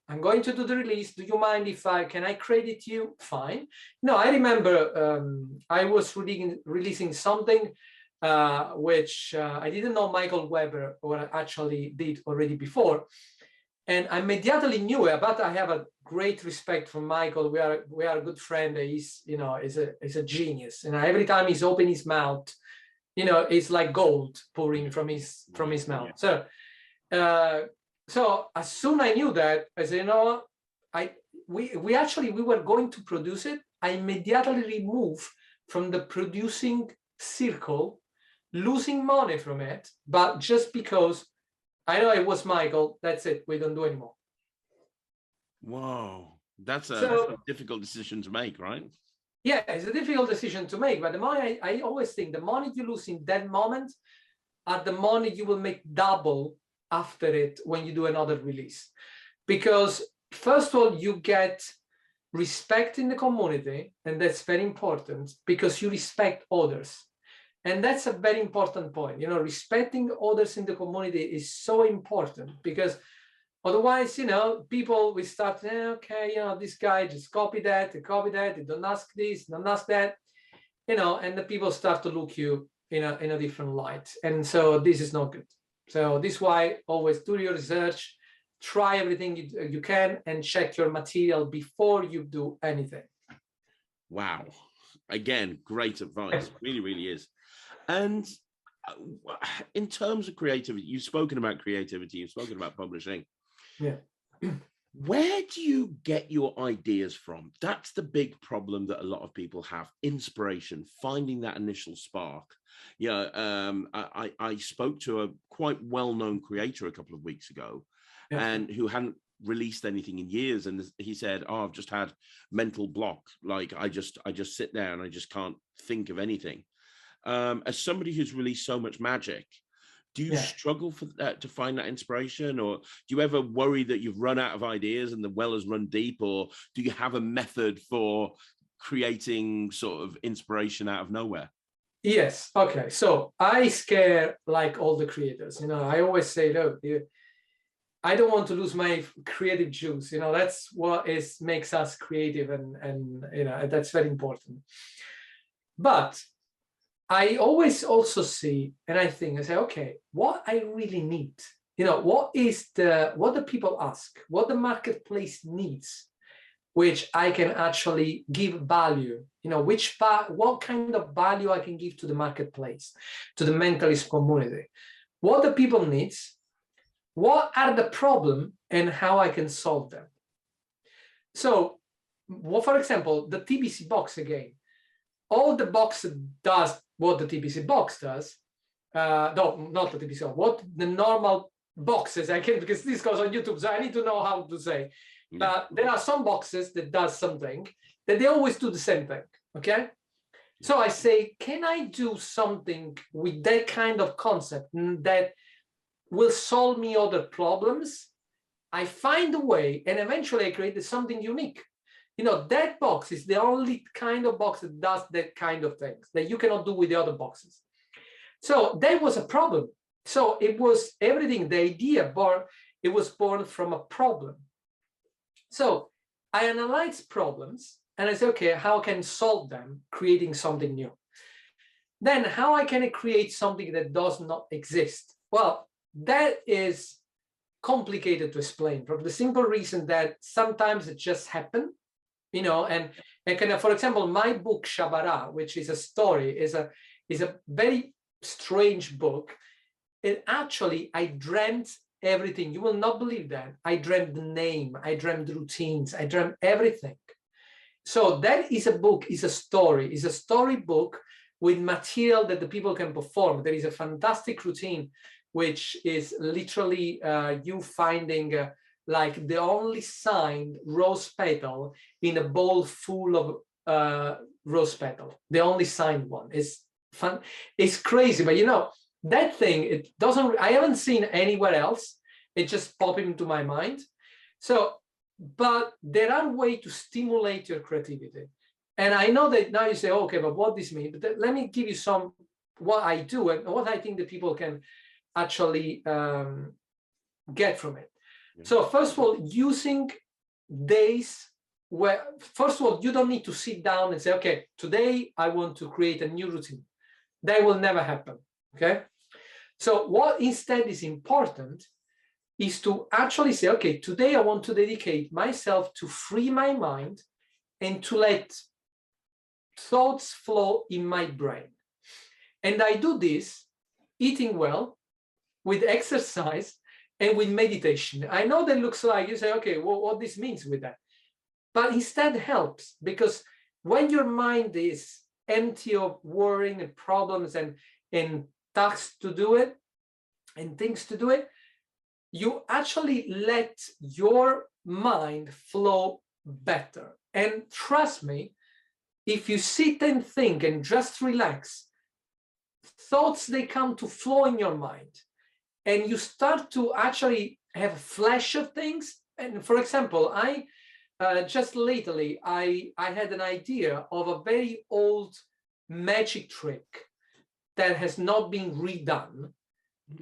I'm going to do the release. Do you mind if can I credit you? Fine. No, I remember I was releasing something which I didn't know Michael Weber or actually did already before. And I immediately knew it, but I have a great respect for Michael. We are a good friend. He's, he's a genius. And every time he's open his mouth, it's like gold pouring from his mouth. So, so as soon as I knew that, I said, we were going to produce it. I immediately removed from the producing circle, losing money from it, but just because I know it was Michael, that's it. We don't do anymore. Whoa, that's a difficult decision to make, right? Yeah, it's a difficult decision to make, but the money, I always think the money you lose in that moment are the money you will make double after it when you do another release. Because first of all, you get respect in the community, and that's very important because you respect others. And that's a very important point. Respecting others in the community is so important, because otherwise, people will start, okay, this guy just copy that, they don't ask this, don't ask that, and the people start to look you in a different light. And so this is not good. So this is why always do your research, try everything you can, and check your material before you do anything. Wow. Again, great advice. Really, really is. And in terms of creativity, you've spoken about creativity, you've spoken about publishing. Yeah. Where do you get your ideas from? That's the big problem that a lot of people have. Inspiration, finding that initial spark. I spoke to a quite well-known creator a couple of weeks ago, and who hadn't released anything in years, and he said, I've just had mental block. Like I just sit there and I just can't think of anything. As somebody who's released so much magic, do you struggle for that, to find that inspiration, or do you ever worry that you've run out of ideas and the well has run deep, or do you have a method for creating sort of inspiration out of nowhere? Yes. Okay. So I scare like all the creators. I always say, look, I don't want to lose my creative juice. That's what makes us creative, and that's very important. But I always also see, and I say, okay, what I really need, what the people ask, what the marketplace needs, which I can actually give value, what kind of value I can give to the marketplace, to the mentalist community, what the people needs, what are the problem, and how I can solve them. So, for example, the TBC box again, all the box does what the TBC box does. No, not the TBC, what the normal boxes, because this goes on YouTube, so I need to know how to say. But there are some boxes that does something that they always do the same thing, okay? So I say, can I do something with that kind of concept that will solve me other problems? I find a way, and eventually I created something unique. That box is the only kind of box that does that kind of things that you cannot do with the other boxes. So that was a problem. So it was everything, the idea it was born from a problem. So I analyzed problems and I said, okay, how can I solve them, creating something new? Then how I can create something that does not exist? Well, that is complicated to explain for the simple reason that sometimes it just happen, you know, and kind of, for example, my book Shabara, which is a story, is a very strange book. It actually, I dreamt everything. You will not believe that. I dreamt the name, I dreamt the routines, I dreamt everything. So that is a book, is a story, is a storybook with material that the people can perform. There is a fantastic routine, which is literally you finding like the only signed rose petal in a bowl full of rose petal. The only signed one is fun. It's crazy, but you know, that thing, it doesn't, I haven't seen anywhere else. It just popped into my mind. So, but there are ways to stimulate your creativity. And I know that now you say, okay, but what this means? But let me give you some, what I do and what I think that people can actually get from it. Yeah. So first of all, using days where, first of all, you don't need to sit down and say, okay, today I want to create a new routine. That will never happen, okay? So what instead is important is to actually say, okay, today I want to dedicate myself to free my mind and to let thoughts flow in my brain. And I do this eating well, with exercise, and with meditation. I know that looks like, you say, okay, well, what this means with that? But instead helps, because when your mind is empty of worrying and problems and tasks to do it and things to do it, you actually let your mind flow better. And trust me, if you sit and think and just relax, thoughts, they come to flow in your mind. And you start to actually have a flash of things. And for example, I just lately, I had an idea of a very old magic trick that has not been redone.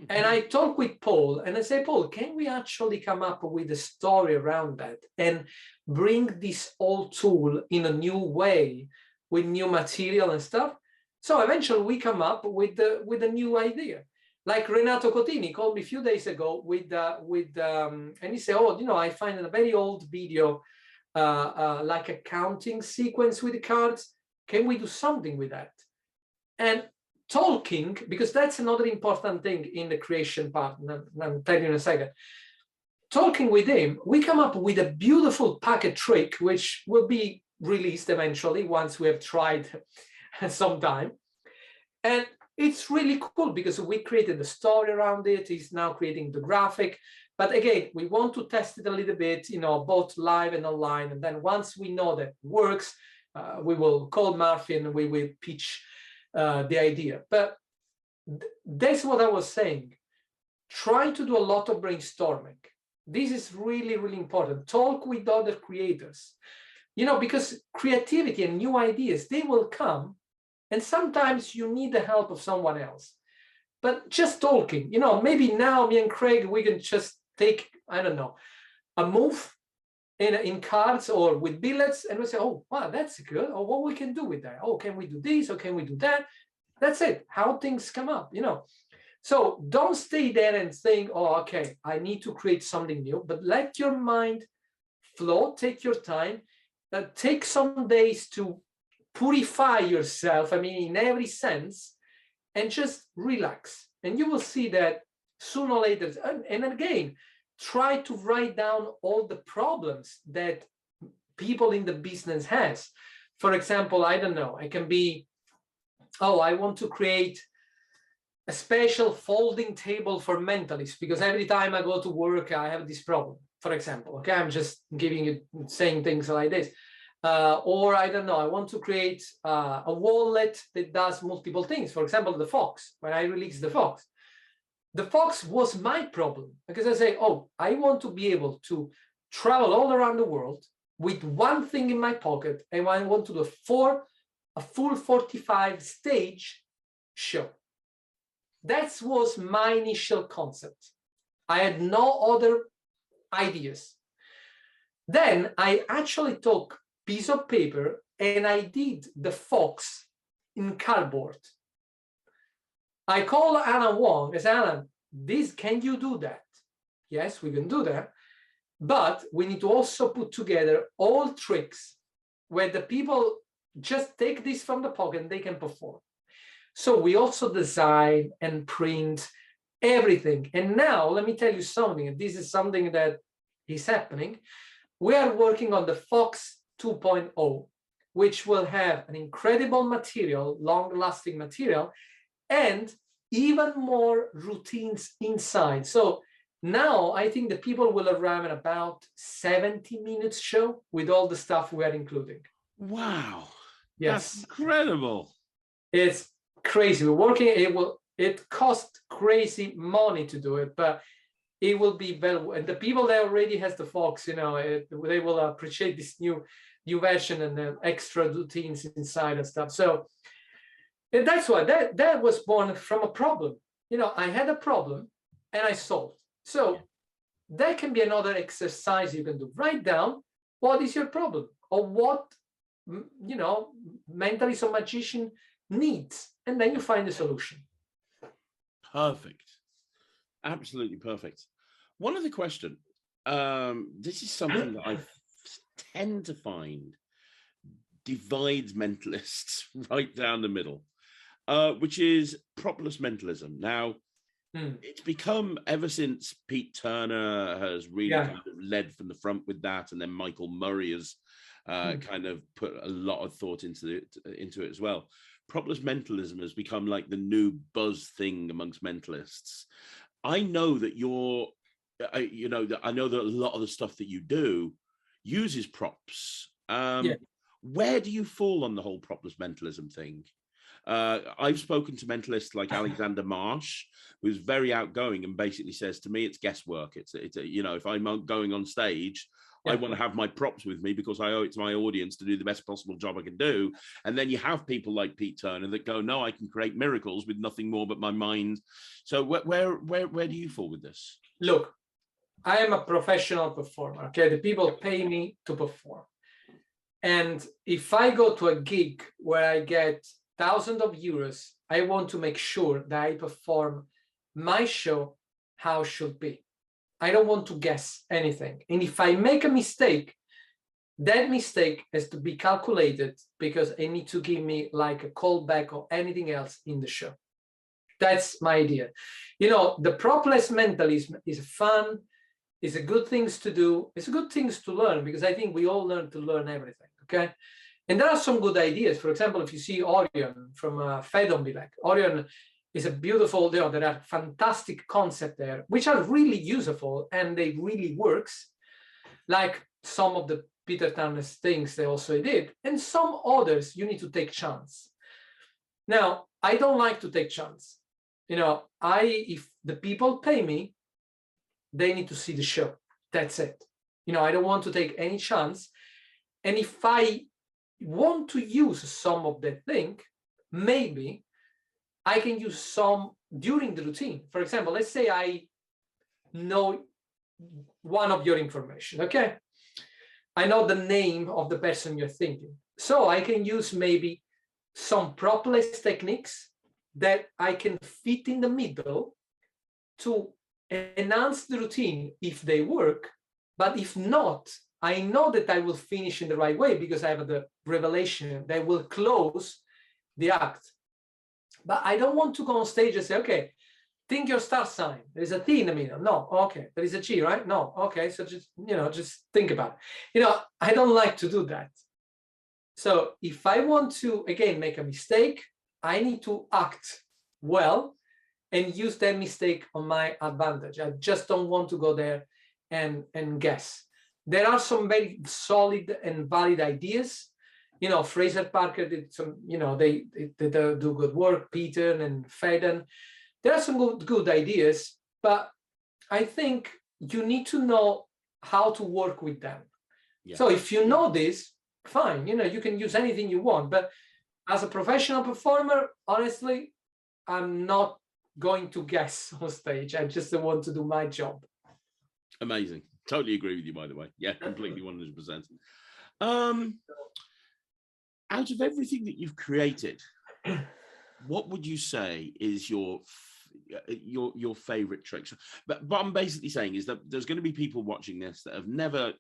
And I talk with Paul and I say, Paul, can we actually come up with a story around that and bring this old tool in a new way with new material and stuff? So eventually we come up with a new idea. Like Renato Cotini called me a few days ago and he said, oh, you know, I find a very old video, like a counting sequence with the cards. Can we do something with that? And talking, because that's another important thing in the creation part, and I'll tell you in a second. Talking with him, we come up with a beautiful packet trick, which will be released eventually once we have tried some time. And it's really cool because we created the story around it. He's now creating the graphic. But again, we want to test it a little bit, you know, both live and online. And then once we know that it works, we will call Murphy and we will pitch the idea. But that's what I was saying. Try to do a lot of brainstorming. This is really, really important. Talk with other creators, you know, because creativity and new ideas, they will come. And sometimes you need the help of someone else. But just talking, you know, maybe now me and Craig, we can just take, I don't know, a move in cards or with billets, and we say, oh, wow, that's good. Or what we can do with that? Oh, can we do this? Or can we do that? That's it, how things come up, you know. So don't stay there and think, oh, okay, I need to create something new, but let your mind flow, take your time, take some days to purify yourself, I mean, in every sense, and just relax. And you will see that sooner or later, and again, try to write down all the problems that people in the business has. For example, I don't know, it can be, oh, I want to create a special folding table for mentalists because every time I go to work, I have this problem, for example. Okay, I'm just giving you, saying things like this. Or I don't know, I want to create a wallet that does multiple things. For example, the Fox, when I released the Fox was my problem because I say, oh, I want to be able to travel all around the world with one thing in my pocket, and I want to do a full 45 stage show. That was my initial concept. I had no other ideas. Then I actually took a piece of paper and I did the Fox in cardboard. I call Alan Wong. I say, Alan, can you do that? Yes, we can do that. But we need to also put together all tricks where the people just take this from the pocket and they can perform. So we also design and print everything. And now let me tell you something, and this is something that is happening. We are working on the Fox 2.0, which will have an incredible material, long-lasting material, and even more routines inside. So now I think the people will arrive at about 70 minutes show with all the stuff we are including. Wow. Yes. That's incredible. It's crazy. We're working, it costs crazy money to do it, but it will be very, and the people that already has the Fox, they will appreciate this new version and the extra routines inside and stuff. So and that's why that was born from a problem. I had a problem and I solved. So that can be another exercise you can do. Write down what is your problem or what, mentalist or magician needs, and then you find a solution. Perfect. Absolutely perfect. One other question. This is something that I tend to find divides mentalists right down the middle, which is propless mentalism. Now, it's become, ever since Pete Turner has really kind of led from the front with that, and then Michael Murray has kind of put a lot of thought into it as well. Propless mentalism has become like the new buzz thing amongst mentalists. I know that I know that a lot of the stuff that you do uses props. Where do you fall on the whole propless mentalism thing? I've spoken to mentalists like Alexander Marsh, who's very outgoing and basically says to me, it's guesswork. It's if I'm going on stage, I want to have my props with me because I owe it to my audience to do the best possible job I can do. And then you have people like Pete Turner that go, no, I can create miracles with nothing more but my mind. So where do you fall with this? Look, I am a professional performer. Okay, the people pay me to perform. And if I go to a gig where I get thousands of euros, I want to make sure that I perform my show how it should be. I don't want to guess anything. And if I make a mistake, that mistake has to be calculated because I need to give me like a callback or anything else in the show. That's my idea. The propless mentalism is fun. It's a good things to do. It's a good things to learn because I think we all learn to learn everything. Okay. And there are some good ideas. For example, if you see Orion from Fed on Bilek, Orion is a beautiful, there are fantastic concepts there, which are really useful and they really works. Like some of the Peter Turner's things they also did. And some others, you need to take chance. Now, I don't like to take chance. If the people pay me, they need to see the show. That's it. I don't want to take any chance. And if I want to use some of that thing, maybe I can use some during the routine. For example, let's say I know one of your information, okay? I know the name of the person you're thinking. So I can use maybe some propless techniques that I can fit in the middle to enhance the routine if they work. But if not, I know that I will finish in the right way because I have the revelation that will close the act. But I don't want to go on stage and say, okay, think your star sign. There's a T in the middle. No, okay. There is a G, right? No, okay. So just think about it. I don't like to do that. So if I want to, again, make a mistake, I need to act well and use that mistake on my advantage. I just don't want to go there and guess. There are some very solid and valid ideas. Fraser Parker did some, they do good work, Peter and Faden. There are some good ideas, but I think you need to know how to work with them. Yeah. So if you know this, fine, you can use anything you want. But as a professional performer, honestly, I'm not going to guess on stage. I just want to do my job. Amazing. Totally agree with you, by the way. Yeah, completely 100%. Out of everything that you've created, what would you say is your favorite tricks? But what I'm basically saying is that there's going to be people watching this that have never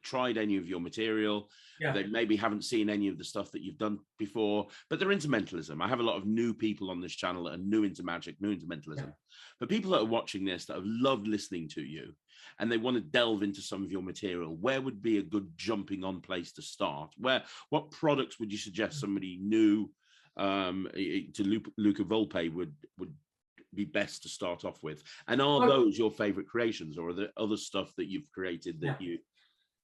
tried any of your material. Yeah. They maybe haven't seen any of the stuff that you've done before, but they're into mentalism. I have a lot of new people on this channel that are new into magic, new into mentalism. Yeah. But people that are watching this that have loved listening to you and they want to delve into some of your material, where would be a good jumping on place to start? What products would you suggest somebody new to Luca Volpe would be best to start off with? And are those your favorite creations, or are there other stuff that you've created that you...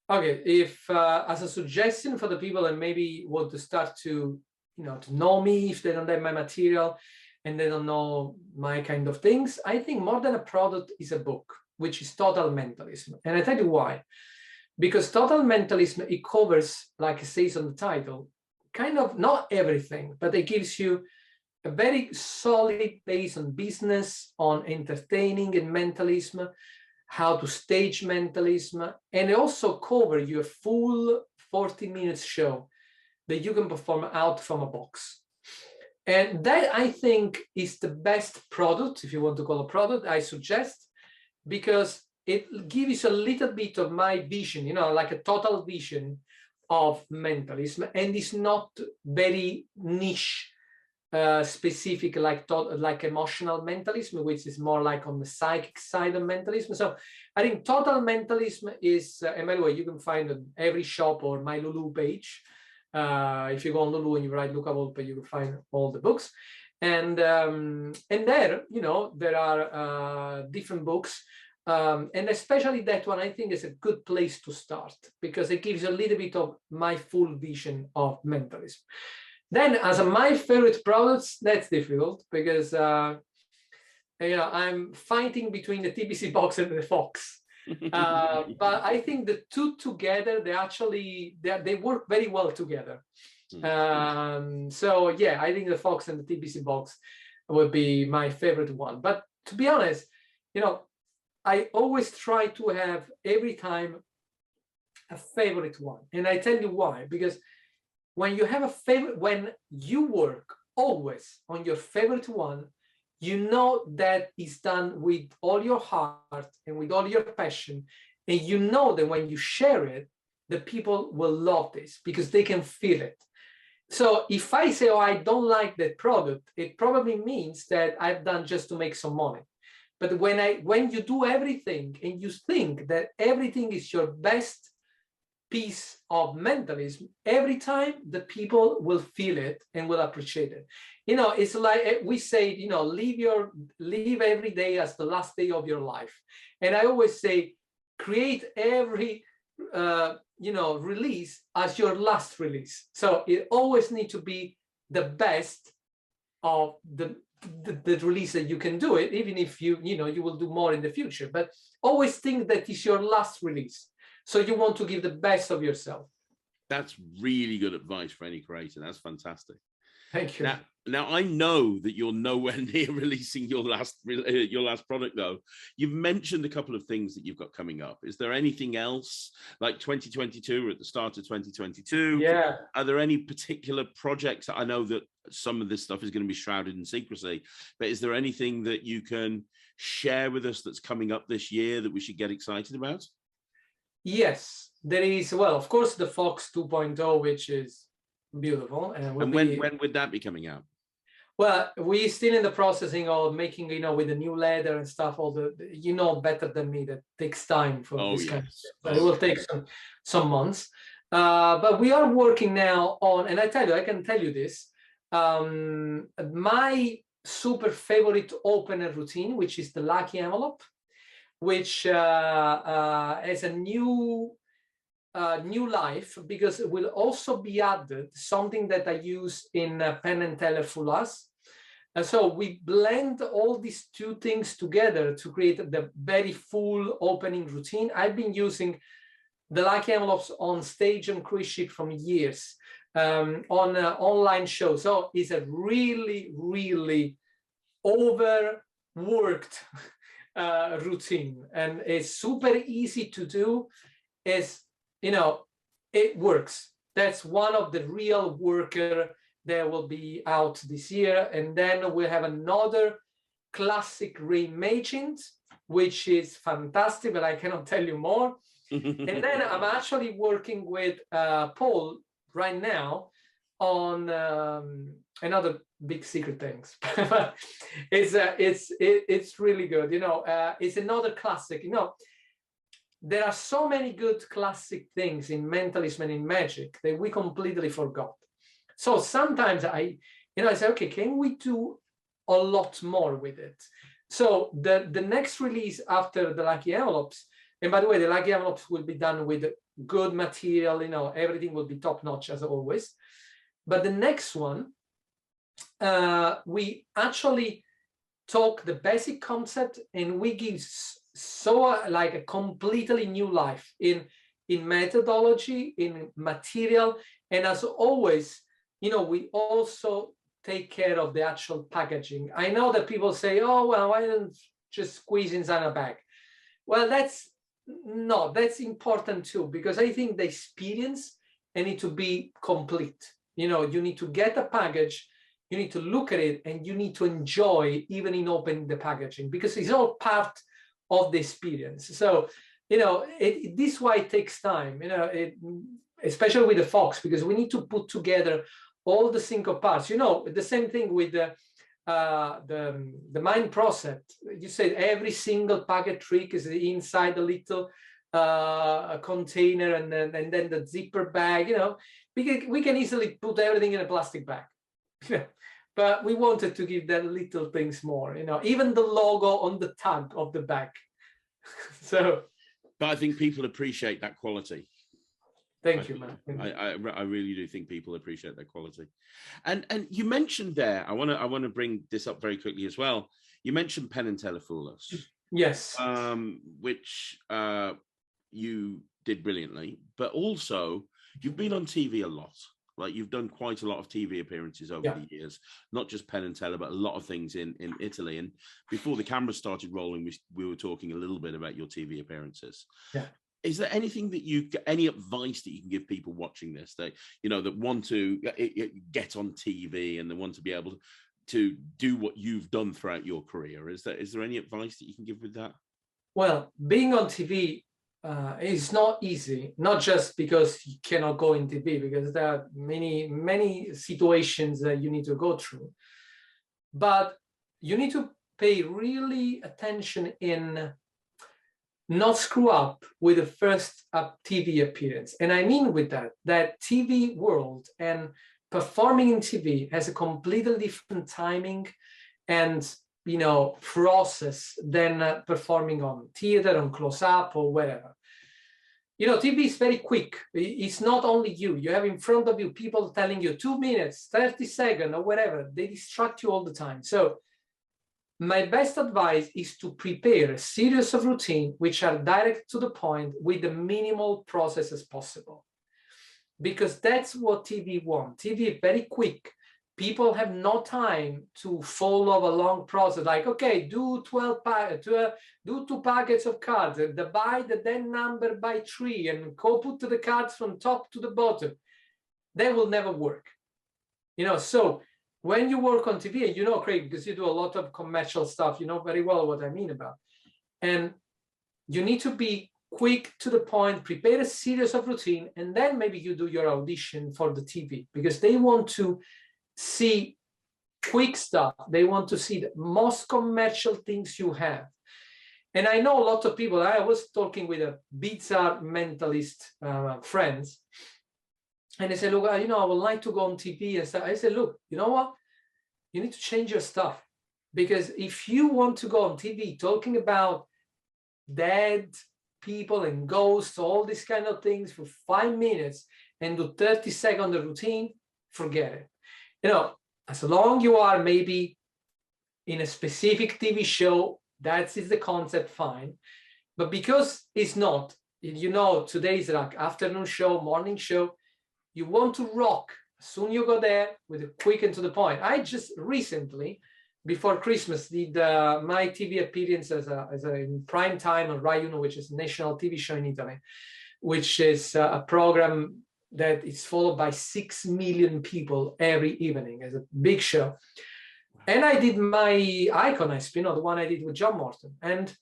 Okay, if as a suggestion for the people that maybe want to start to know me, if they don't have my material and they don't know my kind of things, I think more than a product is a book, which is Total Mentalism. And I tell you why. Because Total Mentalism, it covers, like it says on the title, kind of not everything, but it gives you a very solid base on business, on entertaining and mentalism, how to stage mentalism, and it also covers your full 40 minutes show that you can perform out from a box. And that, I think, is the best product, if you want to call a product, I suggest, because it gives you a little bit of my vision, like a total vision of mentalism, and it's not very niche specific like emotional mentalism, which is more like on the psychic side of mentalism. So I think Total Mentalism is, and by the way, you can find it every shop or my Lulu page. If you go on Lulu and you write Luca Volpe, you can find all the books. And there, there are different books. And especially that one, I think, is a good place to start because it gives you a little bit of my full vision of mentalism. Then, as my favorite products, that's difficult because I'm fighting between the TBC box and the Fox. But I think the two together, they work very well together. So yeah, I think the Fox and the TBC box would be my favorite one. But to be honest, I always try to have every time a favorite one, and I tell you why. Because when you have a favorite, when you work always on your favorite one, you know that it's done with all your heart and with all your passion. And you know that when you share it, the people will love this because they can feel it. So if I say, oh, I don't like that product, it probably means that I've done just to make some money. But when you do everything and you think that everything is your best piece of mentalism, every time the people will feel it and will appreciate it. It's like we say, live every day as the last day of your life. And I always say, create every release as your last release. So it always needs to be the best of the release that you can do it, even if you will do more in the future. But always think that it's your last release. So you want to give the best of yourself. That's really good advice for any creator. That's fantastic. Thank you. Now I know that you're nowhere near releasing your last product, though. You've mentioned a couple of things that you've got coming up. Is there anything else, like 2022 or at the start of 2022? Yeah. Are there any particular projects? I know that some of this stuff is going to be shrouded in secrecy, but is there anything that you can share with us that's coming up this year that we should get excited about? Yes, there is. Well, of course, the Fox 2.0, which is beautiful. And when would that be coming out? Well, we're still in the processing of making, with the new leather and stuff, all better than me, that takes time for this kind of stuff. But it will take some months. But we are working now on, and I can tell you this, my super favorite opener routine, which is the Lucky Envelope, which has a new life, because it will also be added something that I use in Penn and Teller Full House. And so we blend all these two things together to create the very full opening routine. I've been using the Lucky Envelopes on stage and cruise ship from years, on online shows. So it's a really, really overworked routine, and it's super easy to do. It works. That's one of the real worker that will be out this year. And then we have another classic reimagined, which is fantastic, but I cannot tell you more. And then I'm actually working with Paul right now on another big secret things. It's really good. You know, it's another classic. You know, there are so many good classic things in mentalism and in magic that we completely forgot. So sometimes I say, okay, can we do a lot more with it? So the next release after the Lucky Envelopes, and by the way, the Lucky Envelopes will be done with good material, you know, everything will be top notch as always. But the next one, we actually talk the basic concept, and we give like a completely new life in methodology, in material, and as always, you know, we also take care of the actual packaging. I know that people say, oh, well, why don't just squeeze inside a bag? Well, that's important too, because I think the experience need to be complete. You know, you need to get a package, you need to look at it, and you need to enjoy even in opening the packaging, because it's all part of the experience. So, you know, this is why it takes time, you know, especially with the Fox, because we need to put together all the single parts. You know, the same thing with the mind process. You said every single packet trick is inside a little container, and then the zipper bag. You know, we can easily put everything in a plastic bag. But we wanted to give that little things more, you know, even the logo on the tag of the bag. So, but I think people appreciate that quality. Thank you, man. I really do think people appreciate that quality. And you mentioned there, I want to bring this up very quickly as well. You mentioned Penn and Teller Fool Us. Yes. Which you did brilliantly, but also you've been on TV a lot. Like, you've done quite a lot of TV appearances over the years, not just Penn and Teller, but a lot of things in Italy. And before the camera started rolling, we were talking a little bit about your TV appearances. Yeah. Is there anything that any advice that you can give people watching this, that, you know, that want to get on TV and they want to be able to do what you've done throughout your career? Is there any advice that you can give with that? Well, being on TV is not easy, not just because you cannot go in TV, because there are many situations that you need to go through, but you need to pay really attention in not screw up with the first TV appearance. And I mean with that TV world and performing in TV has a completely different timing and, you know, process than performing on theater, on close-up or wherever. You know, TV is very quick. It's not only you. You have in front of you people telling you 2 minutes, 30 seconds or whatever. They distract you all the time. So my best advice is to prepare a series of routines which are direct to the point with the minimal process as possible. Because that's what TV wants. TV is very quick. People have no time to follow a long process. Like, okay, do 2 packets of cards, and divide the then number by 3, and go put the cards from top to the bottom. That will never work. You know, so when you work on TV, and you know, Craig, because you do a lot of commercial stuff, you know very well what I mean about. And you need to be quick to the point, prepare a series of routine, and then maybe you do your audition for the TV, because they want to see quick stuff. They want to see the most commercial things you have. And I know a lot of people. I was talking with a bizarre mentalist friends, and they said, look, you know, I would like to go on TV and stuff. I said, look, you know what? You need to change your stuff, because if you want to go on TV talking about dead people and ghosts, all these kind of things for 5 minutes and do 30-second routine, forget it. You know, as long you are maybe in a specific TV show, that is the concept, fine. But because it's not, you know, today's like afternoon show, morning show, you want to rock. Soon you go there with a quick and to the point. I just recently, before Christmas, did my TV appearance as a in prime time on Rai Uno, which is a national TV show in Italy, which is a program that is followed by 6 million people every evening. It's a big show. And I did my Icon spin, the one I did with John Morton, and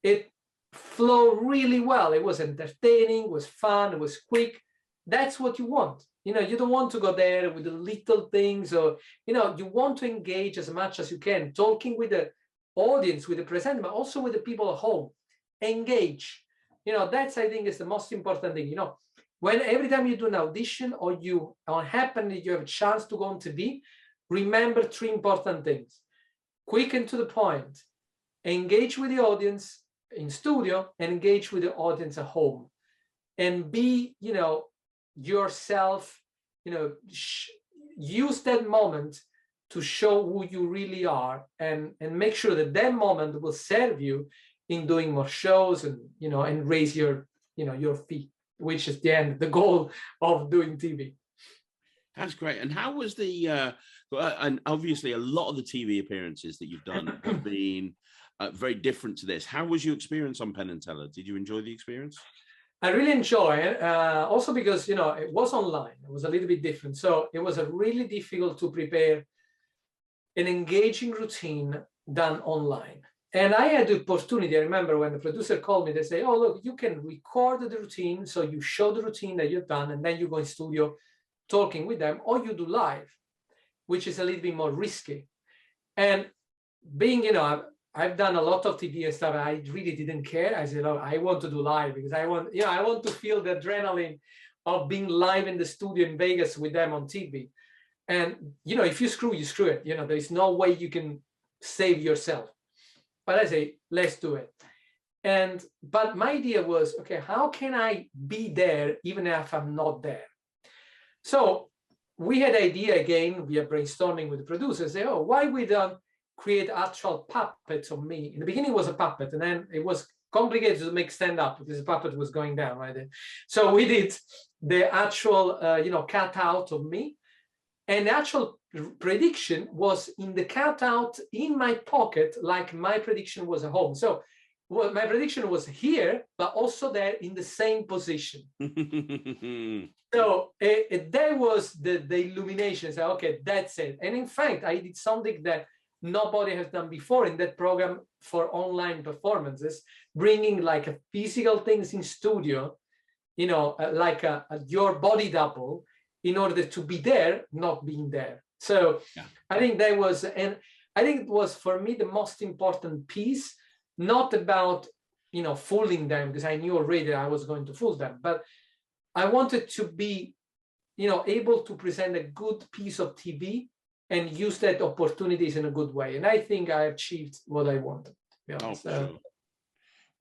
it flowed really well. It was entertaining, it was fun, it was quick. That's what you want. You don't want to go there with the little things, or, you want to engage as much as you can, talking with the audience, with the presenter, but also with the people at home. Engage. That's, I think, is the most important thing. When every time you do an audition or you happen that you have a chance to go on TV, remember 3 important things. Quick and to the point. Engage with the audience in studio and engage with the audience at home. And be, yourself, use that moment to show who you really are, and make sure that that moment will serve you in doing more shows, and, and raise your, your fee, which is the goal of doing TV. That's great. And how was the, and obviously a lot of the TV appearances that you've done have been very different to this. How was your experience on Penn and Teller? Did you enjoy the experience? I really enjoy it, also because, it was online. It was a little bit different. So it was really difficult to prepare an engaging routine done online. And I had the opportunity, I remember when the producer called me, they say, oh, look, you can record the routine. So you show the routine that you've done, and then you go in studio talking with them, or you do live, which is a little bit more risky. And being, I've done a lot of TV and stuff. I really didn't care. I said, oh, I want to do live, because I want to feel the adrenaline of being live in the studio in Vegas with them on TV. And, if you screw, you screw it. There is no way you can save yourself. But I say, let's do it. But my idea was, okay, how can I be there even if I'm not there? So we had an idea again, we are brainstorming with the producers, say, oh, why we don't create actual puppets of me? In the beginning it was a puppet, and then it was complicated to make stand up because the puppet was going down, right? So we did the actual, cutout of me, and the actual prediction was in the cutout in my pocket, like my prediction was at home. So my prediction was here, but also there in the same position. So that was the illumination. So, okay, that's it. And in fact, I did something that nobody has done before in that program for online performances, bringing like a physical things in studio, like your body double, in order to be there, not being there. So yeah. I think that was, and I think it was for me the most important piece, not about, fooling them, because I knew already I was going to fool them, but I wanted to be, able to present a good piece of TV and use that opportunities in a good way. And I think I achieved what I wanted. Oh, sure.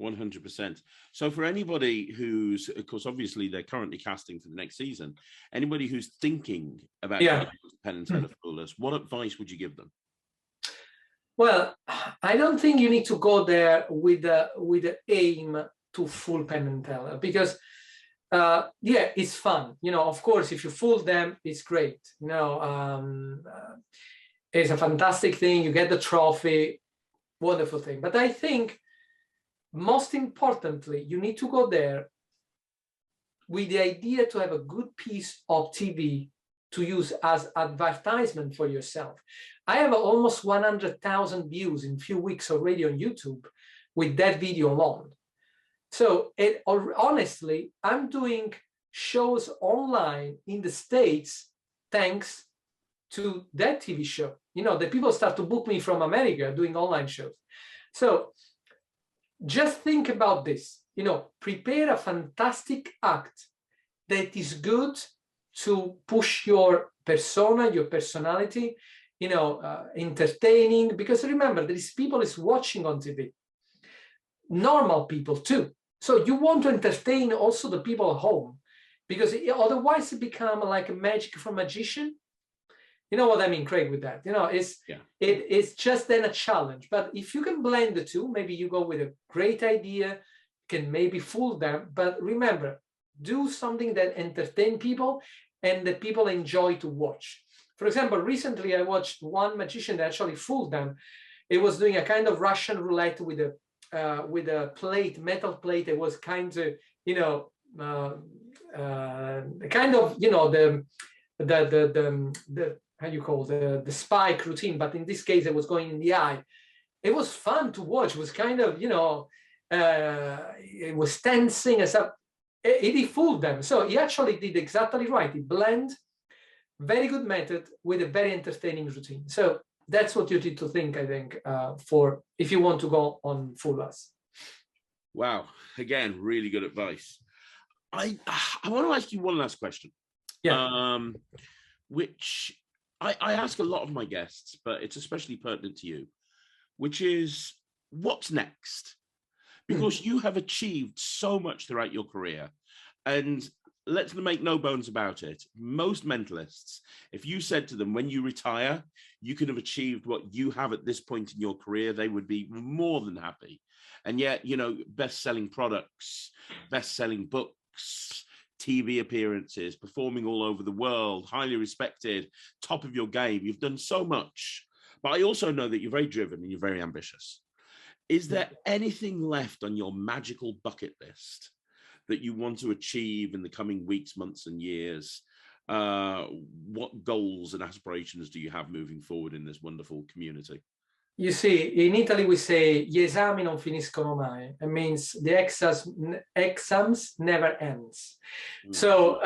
100%. So for anybody who's, of course, obviously they're currently casting for the next season, anybody who's thinking about Penn and Teller Foolers, what advice would you give them? Well, I don't think you need to go there with the aim to fool Penn and Teller, because it's fun. Of course, if you fool them, it's great. It's a fantastic thing. You get the trophy, wonderful thing. But I think most importantly, you need to go there with the idea to have a good piece of TV to use as advertisement for yourself. I have almost 100,000 views in a few weeks already on YouTube with that video alone. So honestly, I'm doing shows online in the States thanks to that TV show. The people start to book me from America doing online shows. So just think about this, prepare a fantastic act that is good to push your persona, your personality, entertaining, because remember, there is people is watching on TV, normal people too. So you want to entertain also the people at home, because otherwise it becomes like a magic from a magician. You know what I mean, Craig, with that? It's just then a challenge. But if you can blend the two, maybe you go with a great idea, can maybe fool them. But remember, do something that entertain people and that people enjoy to watch. For example, recently I watched one magician that actually fooled them. It was doing a kind of Russian roulette with a plate, metal plate. It was kind of, kind of, you know, the how you call the spike routine, but in this case it was going in the eye. It was fun to watch. It was kind of, you know, it was tensing and stuff. He fooled them. So he actually did exactly right. He blended very good method with a very entertaining routine. So that's what you need to think, I think, for if you want to go on full us. Wow. Again, really good advice. I want to ask you one last question. Yeah. Which I ask a lot of my guests, but it's especially pertinent to you, which is what's next? Because you have achieved so much throughout your career. And let's make no bones about it. Most mentalists, if you said to them, when you retire, you could have achieved what you have at this point in your career, they would be more than happy. And yet, you know, best-selling products, best-selling books, TV appearances, performing all over the world, highly respected, top of your game. You've done so much. But I also know that you're very driven and you're very ambitious. Is there anything left on your magical bucket list that you want to achieve in the coming weeks, months, and years? What goals and aspirations do you have moving forward in this wonderful community? You see, in Italy we say gli esami non finiscono mai. It means the exams never ends. So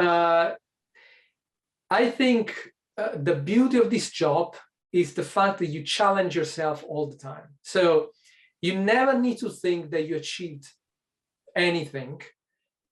I think the beauty of this job is the fact that you challenge yourself all the time. So you never need to think that you achieved anything,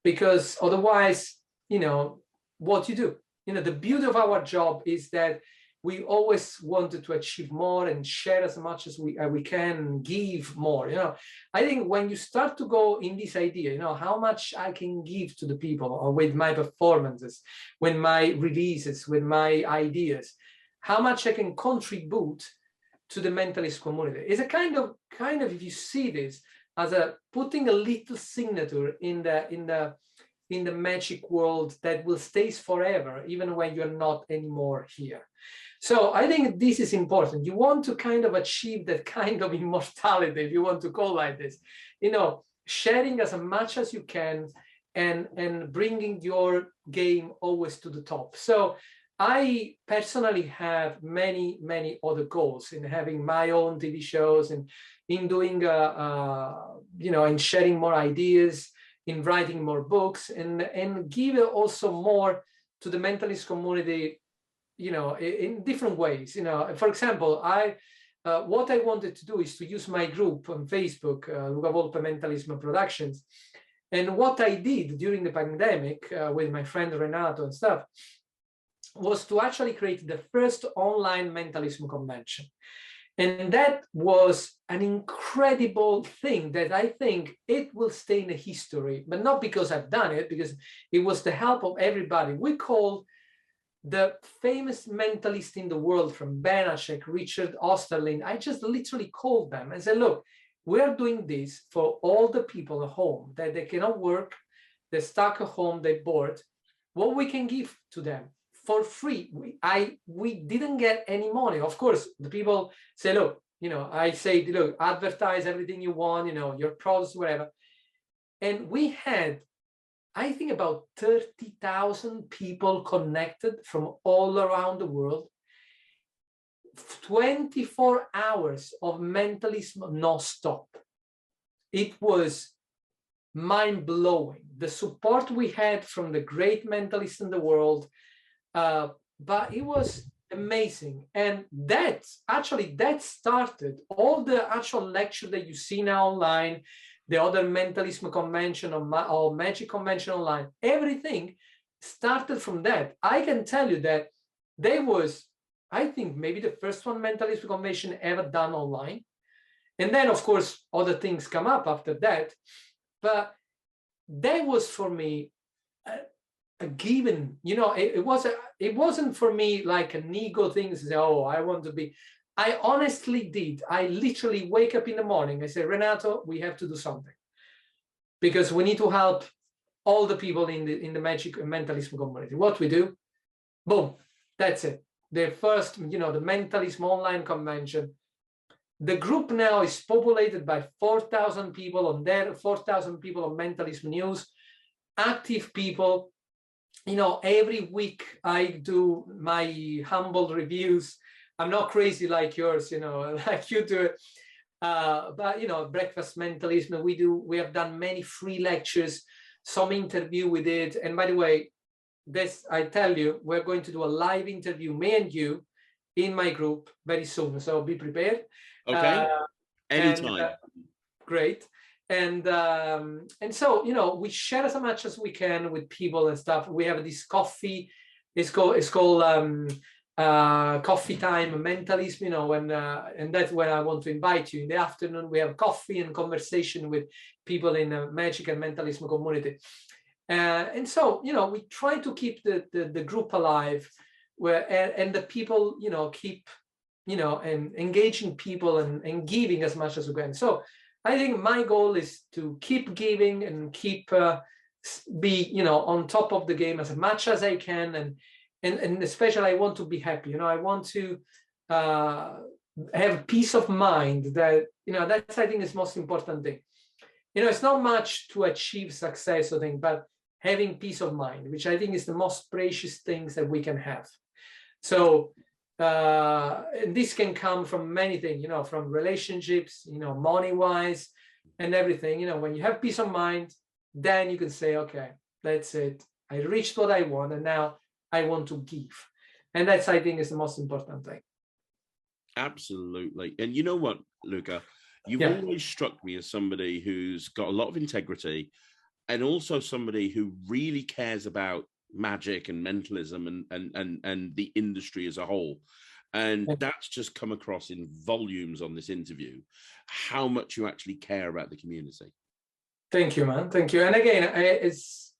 because otherwise, you know, what you do. You know, the beauty of our job is that we always wanted to achieve more and share as much as we can, give more. You know, I think when you start to go in this idea, you know, how much I can give to the people, or with my performances, with my releases, with my ideas, how much I can contribute to the mentalist community. It's a kind of, if you see this as a putting a little signature in the magic world that will stay forever, even when you're not anymore here. So I think this is important. You want to kind of achieve that kind of immortality, if you want to call like this, you know, sharing as much as you can and bringing your game always to the top. So I personally have many other goals in having my own TV shows and in doing, you know, in sharing more ideas, in writing more books, and give also more to the mentalist community, you know, in different ways. You know, for example, what I wanted to do is to use my group on Facebook, Luca Volpe Mentalism Productions. And what I did during the pandemic with my friend Renato and stuff was to actually create the first online mentalism convention. And that was an incredible thing that I think it will stay in the history, but not because I've done it, because it was the help of everybody. We called the famous mentalists in the world, from Banachek, Richard Osterlin. I just literally called them and said, look, we're doing this for all the people at home that they cannot work, they're stuck at home, they're bored. What we can give to them for free. We didn't get any money. Of course, the people say, look, you know, I say, look, advertise everything you want, you know, your products, whatever. And we had, I think, about 30,000 people connected from all around the world. 24 hours of mentalism non-stop. It was mind-blowing. The support we had from the great mentalists in the world, but it was amazing. And that started all the actual lecture that you see now online, the other mentalism convention or magic convention online, everything started from that. I can tell you that there was, I think, maybe the first one mentalism convention ever done online. And then, of course, other things come up after that. But that was for me a given. You know, it wasn't for me like an ego thing to say, oh, I want to be. I honestly did. I literally wake up in the morning. I say, Renato, we have to do something, because we need to help all the people in the magic and mentalism community. What we do? Boom, that's it. The first, you know, the mentalism online convention. The group now is populated by 4,000 people on there, 4,000 people on Mentalism News. active people. You know, every week I do my humble reviews. I'm not crazy like yours, you know, like you do it. But you know, breakfast mentalism, we have done many free lectures, some interview we did. And by the way, this, I tell you, we're going to do a live interview, me and you, in my group very soon. So be prepared. Okay. Anytime. And, great. And so, you know, we share as much as we can with people and stuff. We have this coffee. It's called coffee time mentalism, you know, and that's when I want to invite you. In the afternoon, we have coffee and conversation with people in the magic and mentalism community. And so, you know, we try to keep the group alive, and the people, you know, keep, you know, and engaging people and giving as much as we can. So I think my goal is to keep giving and keep be, you know, on top of the game as much as I can, and especially I want to be happy. You know, I want to have peace of mind. That, you know, that's, I think, is most important thing. You know, it's not much to achieve success, I think, but having peace of mind, which I think is the most precious things that we can have. So and this can come from many things, you know, from relationships, you know, money-wise and everything. You know, when you have peace of mind, then you can say, okay, that's it. I reached what I want, and now I want to give. And that's, I think, is the most important thing. Absolutely. And you know what, Luca, you've always struck me as somebody who's got a lot of integrity, and also somebody who really cares about magic and mentalism and the industry as a whole. And that's just come across in volumes on this interview, how much you actually care about the community. Thank you, man. Thank you. And again, it's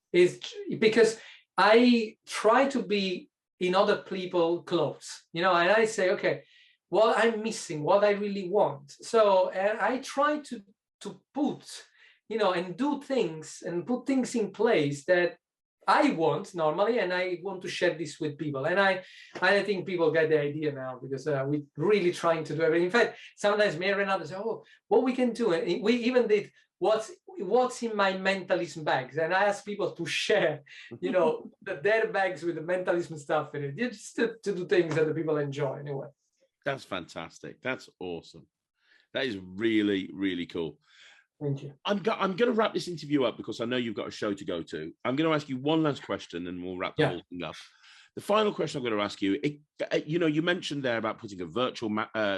because I try to be in other people's clothes, you know, and I say, okay, what I'm missing, what I really want. So I try to put, you know, and do things and put things in place that I want normally, and I want to share this with people. And I think people get the idea now, because we're really trying to do everything. In fact, sometimes me and Renato say, oh, what we can do. And we even did what's in my mentalism bags. And I asked people to share, you know, their bags with the mentalism stuff in it, just to do things that the people enjoy anyway. That's fantastic. That's awesome. That is really, really cool. Thank you. I'm going to wrap this interview up, because I know you've got a show to go to. I'm going to ask you one last question, and we'll wrap the whole thing up. The final question I'm going to ask you, you know, you mentioned there about putting a virtual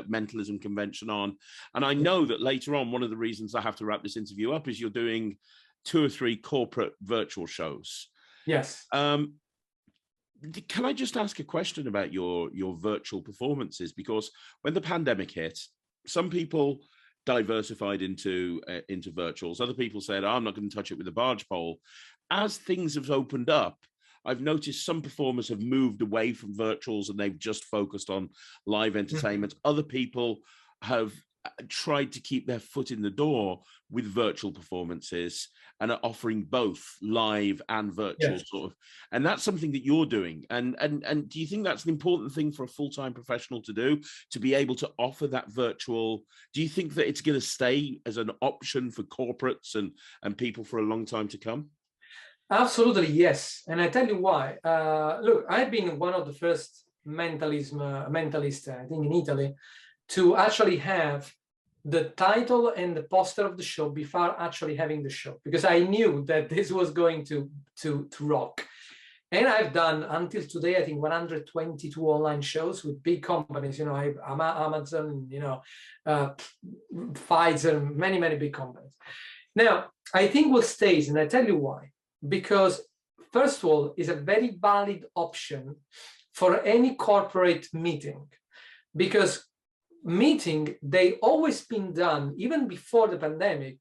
mentalism convention on. And I know that later on, one of the reasons I have to wrap this interview up is you're doing 2 or 3 corporate virtual shows. Yes. Can I just ask a question about your virtual performances? Because when the pandemic hit, some people diversified into virtuals. Other people said, oh, I'm not going to touch it with a barge pole. As things have opened up, I've noticed some performers have moved away from virtuals and they've just focused on live entertainment. Other people have tried to keep their foot in the door with virtual performances and are offering both live and virtual sort of. And that's something that you're doing. And do you think that's an important thing for a full-time professional to do, to be able to offer that virtual? Do you think that it's going to stay as an option for corporates and people for a long time to come? Absolutely, yes. And I tell you why. Look, I've been one of the first mentalists, I think, in Italy, to actually have the title and the poster of the show before actually having the show, because I knew that this was going to rock. And I've done, until today, I think 122 online shows with big companies, you know, Amazon, you know, Pfizer, many, many big companies. Now, I think what stays, and I tell you why. Because first of all, it's a very valid option for any corporate meeting, because meeting, they always been done even before the pandemic,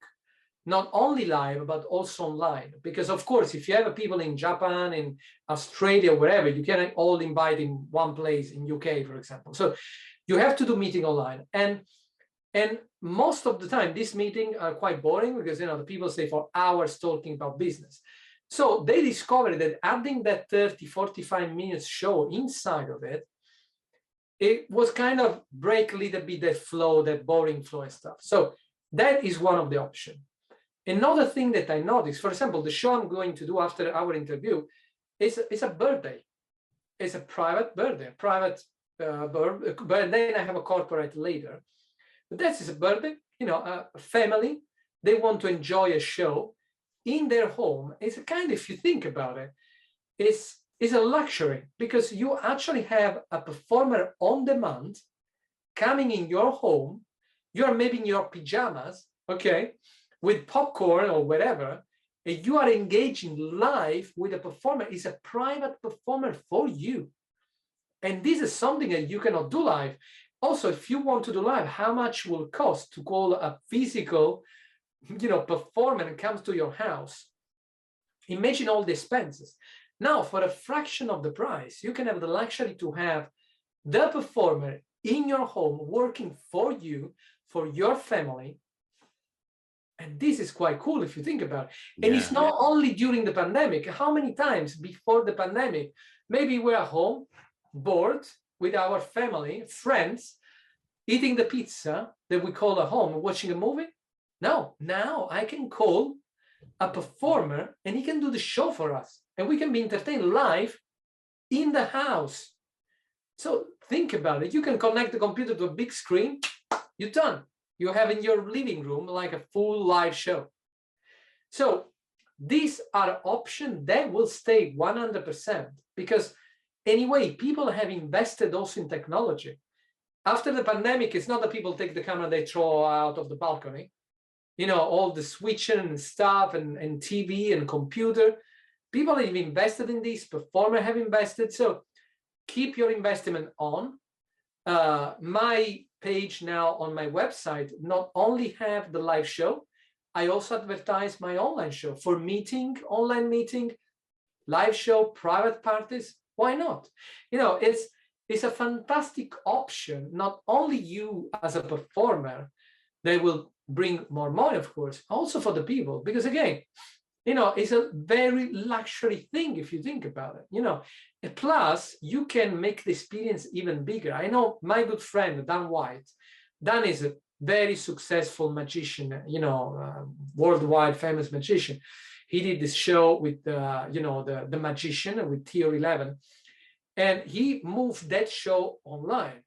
not only live, but also online. Because of course, if you have people in Japan, in Australia, wherever, you cannot all invite in one place in UK, for example. So you have to do meeting online. And most of the time, these meetings are quite boring, because, you know, the people stay for hours talking about business. So they discovered that adding that 30, 45 minutes show inside of it, it was kind of break a little bit that flow, that boring flow and stuff. So that is one of the options. Another thing that I noticed, for example, the show I'm going to do after our interview is a birthday. It's a private birthday, birthday, and I have a corporate later. But this is a birthday, a family. They want to enjoy a show in their home. It's a kind, if you think about it, it's a luxury, because you actually have a performer on demand coming in your home. You're maybe in your pajamas, okay, with popcorn or whatever, and you are engaging live with a performer. It's a private performer for you. And this is something that you cannot do live. Also, if you want to do live, how much will it cost to call a physical, performer and comes to your house? Imagine all the expenses. Now, for a fraction of the price, you can have the luxury to have the performer in your home working for you, for your family. And this is quite cool if you think about it. And it's not only during the pandemic. How many times before the pandemic, maybe we're at home, bored with our family, friends, eating the pizza that we call a home, watching a movie? No, now I can call a performer and he can do the show for us. And we can be entertained live in the house. So think about it. You can connect the computer to a big screen. You're done. You have in your living room like a full live show. So these are options that will stay 100%, because anyway, people have invested also in technology. After the pandemic, it's not that people take the camera, they throw out of the balcony. All the switching and stuff and TV and computer. People have invested in this, performers have invested. So keep your investment on. My page now on my website not only have the live show, I also advertise my online show for meeting, online meeting, live show, private parties. Why not? It's a fantastic option, not only you as a performer, they will bring more money, of course, also for the people, because again, it's a very luxury thing if you think about it. Plus, you can make the experience even bigger. I know my good friend, Dan White. Dan is a very successful magician, worldwide famous magician. He did this show with, the Magician with Tier 11, and he moved that show online.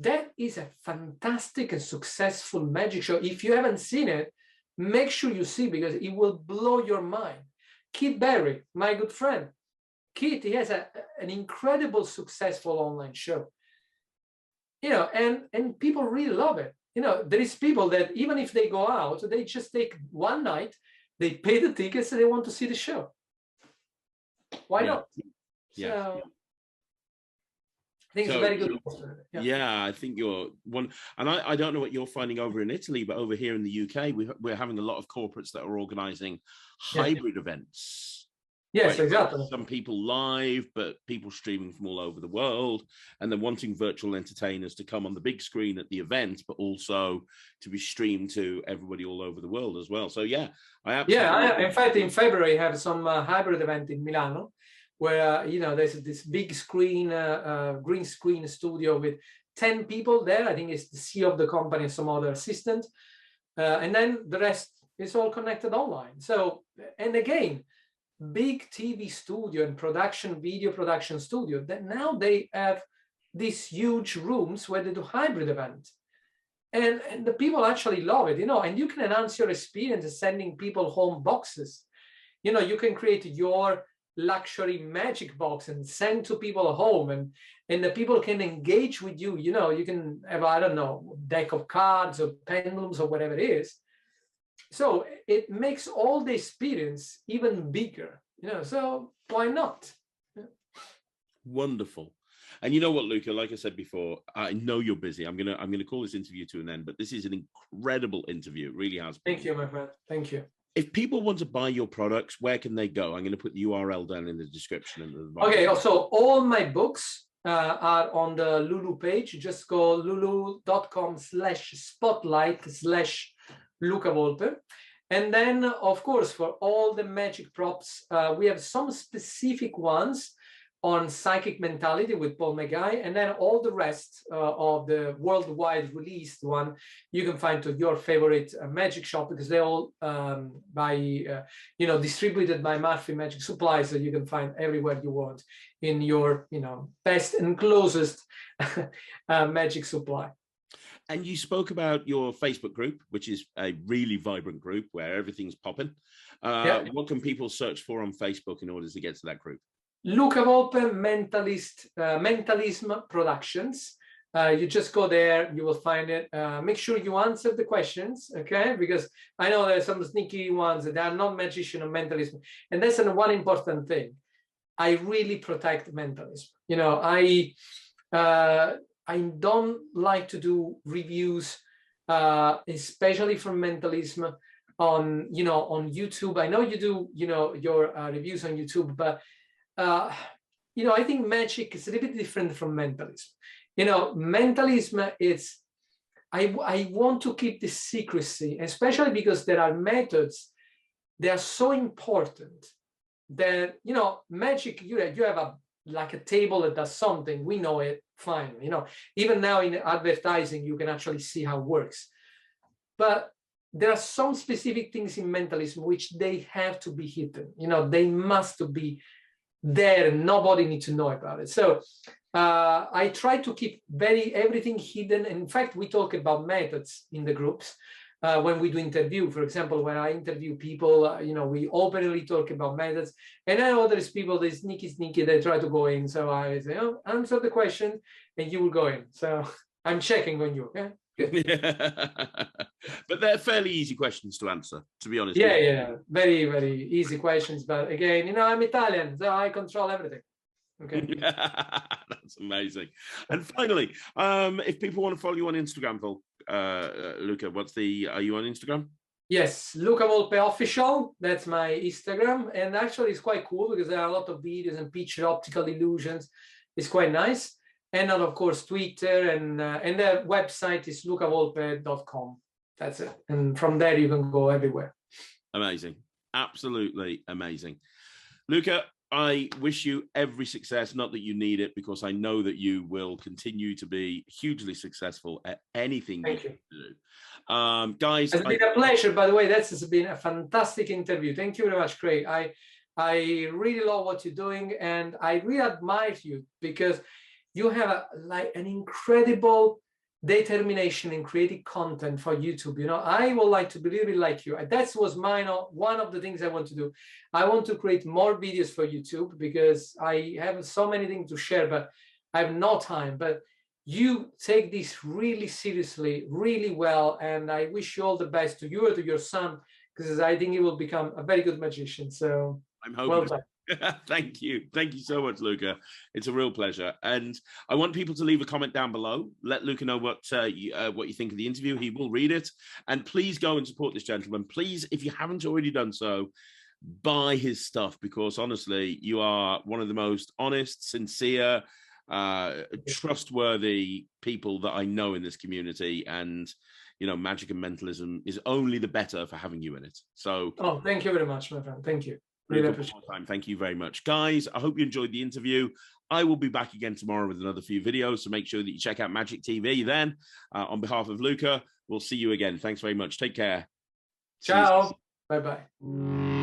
That is a fantastic and successful magic show. If you haven't seen it, make sure you see, because it will blow your mind. Keith Barry, my good friend. Keith, he has an incredible successful online show. And people really love it. There is people that even if they go out, they just take one night, they pay the tickets and they want to see the show. Why not? So, I think it's a very good opportunity. I think you're one. And I don't know what you're finding over in Italy, but over here in the UK, we're having a lot of corporates that are organizing hybrid events. Yes, exactly. Some people live, but people streaming from all over the world, and they're wanting virtual entertainers to come on the big screen at the event, but also to be streamed to everybody all over the world as well. So I absolutely. In fact, in February, I have some hybrid event in Milano, where there's this big screen, green screen studio with 10 people there. I think it's the CEO of the company and some other assistant, and then the rest is all connected online. So, and again, big TV studio and video production studio, that now they have these huge rooms where they do hybrid events, and the people actually love it. And you can enhance your experience sending people home boxes. You can create your luxury magic box and send to people home, and the people can engage with you. You can have, I don't know, deck of cards or pendulums or whatever it is. So it makes all the experience even bigger, so why not? Wonderful. And you know what, Luca, like I said before, I know you're busy. I'm gonna call this interview to an end, but this is an incredible interview. It really has been. Thank you, my friend. Thank you. If people want to buy your products, where can they go? I'm going to put the URL down in the description. Okay, so all my books are on the Lulu page. Just go lulu.com/spotlight/Luca Volpe. And then, of course, for all the magic props, we have some specific ones on psychic mentality with Paul McGuy, and then all the rest of the worldwide released one you can find to your favorite magic shop, because they're all distributed by Murphy Magic Supply, so you can find everywhere you want in your best and closest magic supply. And you spoke about your Facebook group, which is a really vibrant group where everything's popping. What can people search for on Facebook in order to get to that group? Luca Volpe, Mentalism Productions. You just go there, you will find it. Make sure you answer the questions, okay? Because I know there's some sneaky ones that are not magician or mentalism. And that's one important thing. I really protect mentalism. I don't like to do reviews, especially for mentalism on YouTube. I know you do, your reviews on YouTube, but I think magic is a little bit different from mentalism. Mentalism is, I want to keep the secrecy, especially because there are methods that are so important that, magic, you have like a table that does something, we know it fine. Even now in advertising, you can actually see how it works. But there are some specific things in mentalism which they have to be hidden. They must be there, and nobody needs to know about it. So I try to keep everything hidden. In fact, we talk about methods in the groups when we do interview. For example, when I interview people, we openly talk about methods. And I know there's people that sneaky, they try to go in. So I say, answer the question and you will go in. So I'm checking on you, okay? But they're fairly easy questions to answer, to be honest. Yeah. Very, very easy questions. But again, I'm Italian, so I control everything. Okay. That's amazing. And finally, if people want to follow you on Instagram, Luca, are you on Instagram? Yes, Luca Volpe Official. That's my Instagram. And actually it's quite cool because there are a lot of videos and picture optical illusions. It's quite nice. And then, of course, Twitter, and the website is lucavolpe.com. That's it. And from there, you can go everywhere. Amazing. Absolutely amazing. Luca, I wish you every success, not that you need it, because I know that you will continue to be hugely successful at anything you do. Guys, it's been a pleasure, by the way. That's been a fantastic interview. Thank you very much, Craig. I really love what you're doing, and I really admire you because you have an incredible determination in creating content for YouTube. I would like to be really like you. That was one of the things I want to do. I want to create more videos for YouTube because I have so many things to share, but I have no time. But you take this really seriously, really well, and I wish you all the best to you or to your son, because I think he will become a very good magician. So I'm hoping. Well done. Thank you so much, Luca. It's a real pleasure, and I want people to leave a comment down below. Let Luca know what you think of the interview. He will read it, and please go and support this gentleman. Please, if you haven't already done so, buy his stuff, because honestly, you are one of the most honest, sincere, trustworthy people that I know in this community, and magic and mentalism is only the better for having you in it. So, thank you very much, my friend. Thank you. Really appreciate it. Thank you very much, guys. I hope you enjoyed the interview. I will be back again tomorrow with another few videos, so make sure that you check out Magic TV then. On behalf of Luca, we'll see you again. Thanks very much. Take care. Ciao. Bye-bye.